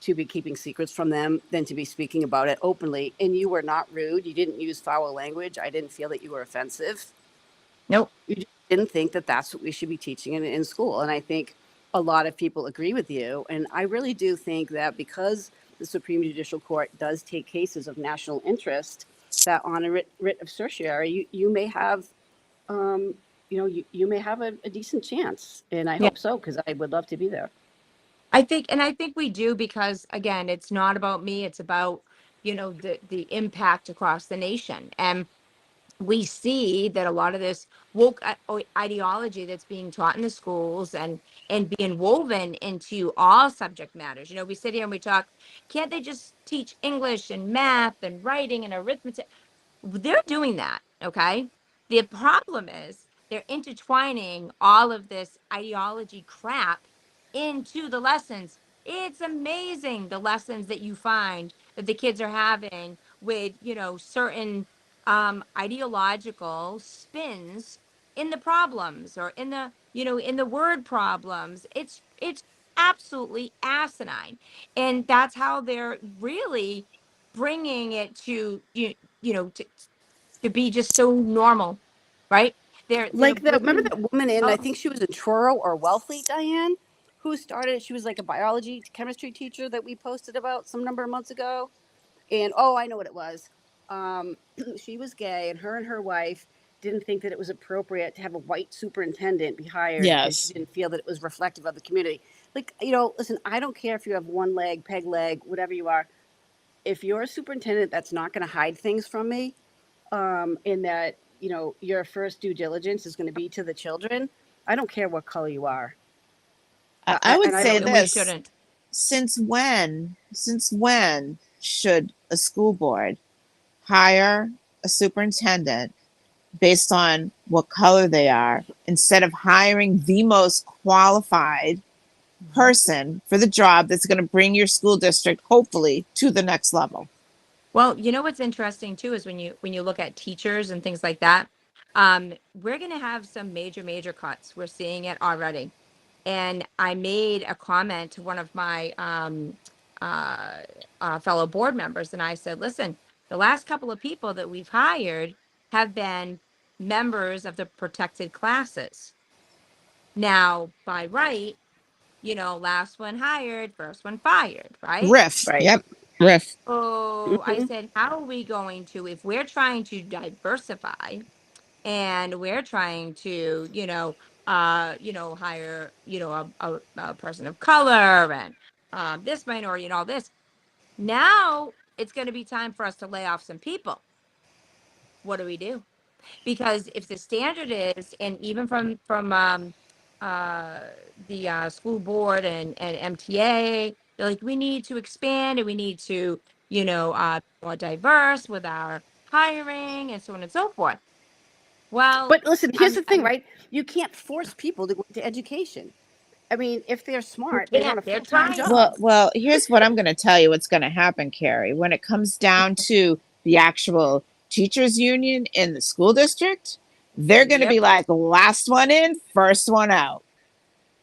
to be keeping secrets from them than to be speaking about it openly? And you were not rude. You didn't use foul language. I didn't feel that you were offensive. Nope. You just didn't think that that's what we should be teaching in school. And I think a lot of people agree with you. And I really do think that because the Supreme Judicial Court does take cases of national interest, that on a writ of certiorari, you may have, you may have a decent chance. And I hope so, because I would love to be there. I think we do, because again, it's not about me, it's about, the impact across the nation. And we see that a lot of this woke ideology that's being taught in the schools and being woven into all subject matters. We sit here and we talk, can't they just teach English and math and writing and arithmetic? They're doing that, okay? The problem is they're intertwining all of this ideology crap into the lessons. It's amazing the lessons that you find that the kids are having with, certain ideological spins in the problems, or in the, in the word problems. It's absolutely asinine. And that's how they're really bringing it to, to be just so normal, right? They're Remember bringing, that woman in, I oh, think she was in Truro or Wellfleet, Diane, who started, she was like a biology, chemistry teacher that we posted about some number of months ago. And, I know what it was. She was gay, and her wife didn't think that it was appropriate to have a white superintendent be hired because she didn't feel that it was reflective of the community. Listen, I don't care if you have one leg, peg leg, whatever you are. If you're a superintendent that's not going to hide things from me, in that, your first due diligence is going to be to the children, I don't care what color you are. I would And I say don't know. we this: shouldn't. since when should a school board hire a superintendent based on what color they are, instead of hiring the most qualified person for the job that's going to bring your school district hopefully to the next level? Well, what's interesting too is when you look at teachers and things like that, we're going to have some major cuts. We're seeing it already. And I made a comment to one of my fellow board members, and I said, listen, the last couple of people that we've hired have been members of the protected classes. Now, by right, last one hired, first one fired, right? Riff. Right. Yep. Riff. So I said, how are we going to, if we're trying to diversify and we're trying to, hire, a person of color and this minority and all this, now it's going to be time for us to lay off some people. What do we do? Because if the standard is, and even from the school board and MTA, they're like, we need to expand and we need to, be more diverse with our hiring and so on and so forth. Well, But listen, here's the thing, right? You can't force people to go into education. I mean, if they're smart, they want a they're full-time trying. job. Well, here's what I'm going to tell you what's going to happen, Kari. When it comes down to the actual teachers union in the school district, they're going to be like last one in, first one out.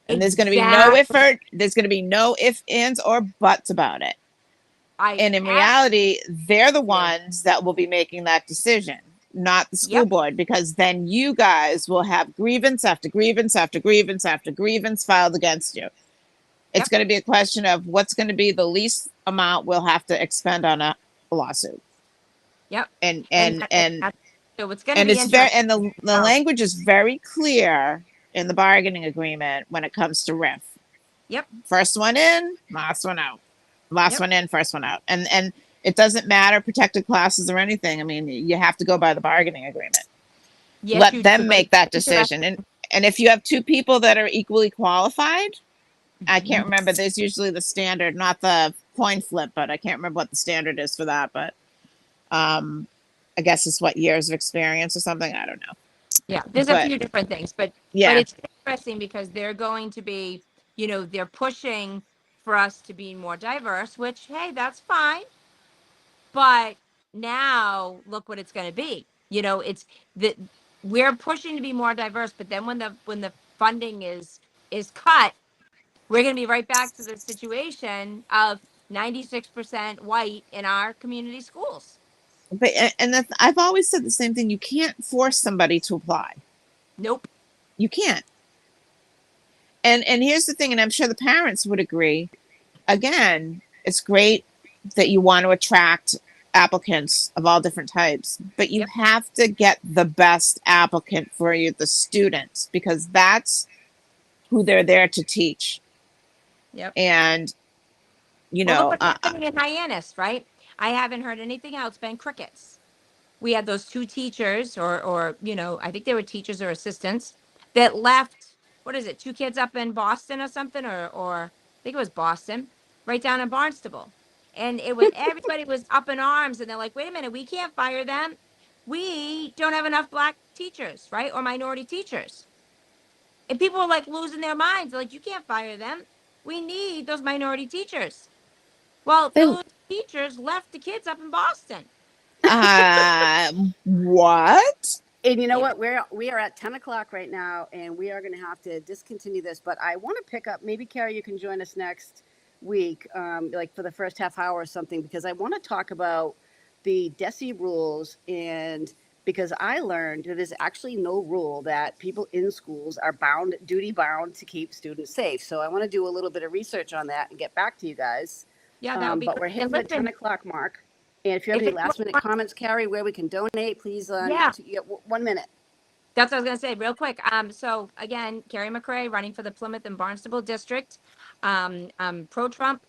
And there's going to be no effort. There's going to be no ifs, ands, or buts about it. And in reality, they're the ones that will be making that decision, not the school board, because then you guys will have grievance after grievance after grievance after grievance filed against you. It's going to be a question of what's going to be the least amount we'll have to expend on a lawsuit. Yep. And that's So it's going to And be it's very, interesting. and the language is very clear in the bargaining agreement when it comes to RIF. Yep. First one in, last one out. Last Yep. one in, first one out. And it doesn't matter protected classes or anything. I mean, you have to go by the bargaining agreement. Yes, Let you them do. make that decision. And if you have two people that are equally qualified, I can't remember. There's usually the standard, not the coin flip, but I can't remember what the standard is for that. But I guess it's what, years of experience or something. I don't know. Yeah, there's a few different things, but yeah, it's interesting because they're going to be, they're pushing for us to be more diverse, which, hey, that's fine. But now look what it's going to be. It's that we're pushing to be more diverse, but then when the funding is cut, we're going to be right back to the situation of 96% white in our community schools. but and I've always said the same thing. You can't force somebody to apply. Nope. You can't. And here's the thing, and I'm sure the parents would agree. Again, it's great that you want to attract applicants of all different types, but you have to get the best applicant for you, the students, because that's who they're there to teach. Yep. And look what's happening in Hyannis, right? I haven't heard anything else but crickets. We had those two teachers, or I think they were teachers or assistants that left. What is it? Two kids up in Boston or something, or I think it was Boston, right down in Barnstable, and it was everybody was up in arms, and they're like, "Wait a minute, we can't fire them. We don't have enough black teachers, right, or minority teachers." And people were like losing their minds. They're like, "You can't fire them. We need those minority teachers." Well, those teachers left the kids up in Boston. What? And you know what? We are at 10 o'clock right now, and we are going to have to discontinue this. But I want to pick up. Maybe Kari, you can join us next week, like for the first half hour or something, because I want to talk about the DESE rules. And because I learned that there's actually no rule that people in schools are duty bound to keep students safe. So I want to do a little bit of research on that and get back to you guys. Yeah, that would be. But we're hitting the 10 o'clock mark. And if you have any last minute comments, Kari, where we can donate, please, you get 1 minute. That's what I was going to say real quick. So again, Kari MacRae running for the Plymouth and Barnstable district. Pro-Trump,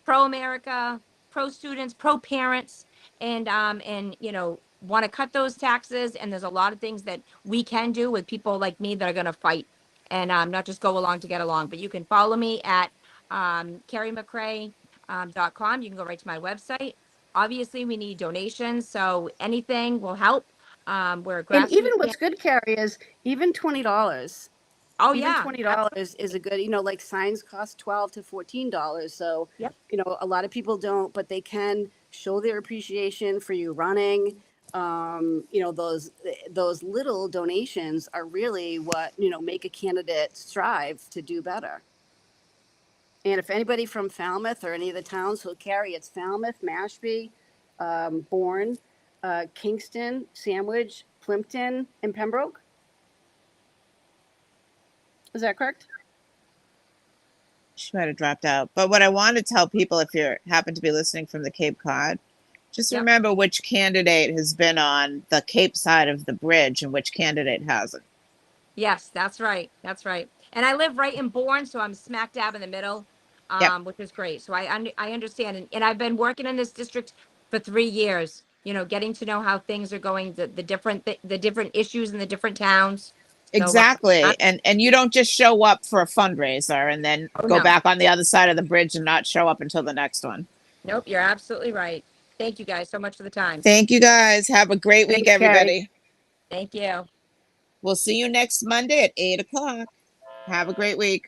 pro-America, pro-students, pro-parents, and want to cut those taxes. And there's a lot of things that we can do with people like me that are going to fight and not just go along to get along. But you can follow me at KariMacRae.com. You can go right to my website. Obviously, we need donations, so anything will help. We're grassroots. And even what's good, Kari, is even $20. Oh, even yeah. $20 is a good, like signs cost $12 to $14. So, a lot of people don't, but they can show their appreciation for you running. Those little donations are really what, make a candidate strive to do better. And if anybody from Falmouth or any of the towns will carry, it's Falmouth, Mashpee, Bourne, Kingston, Sandwich, Plimpton, and Pembroke. Is that correct? She might have dropped out. But what I want to tell people, if you happen to be listening from the Cape Cod, just remember which candidate has been on the Cape side of the bridge and which candidate hasn't. Yes, that's right. That's right. And I live right in Bourne, so I'm smack dab in the middle, which is great. So I understand. And I've been working in this district for 3 years, getting to know how things are going, the different issues in the different towns. Exactly. So, and you don't just show up for a fundraiser and then go back on the other side of the bridge and not show up until the next one. Nope, you're absolutely right. Thank you guys so much for the time. Thank you guys. Have a great week, everybody. Thank you. We'll see you next Monday at 8 o'clock. Have a great week.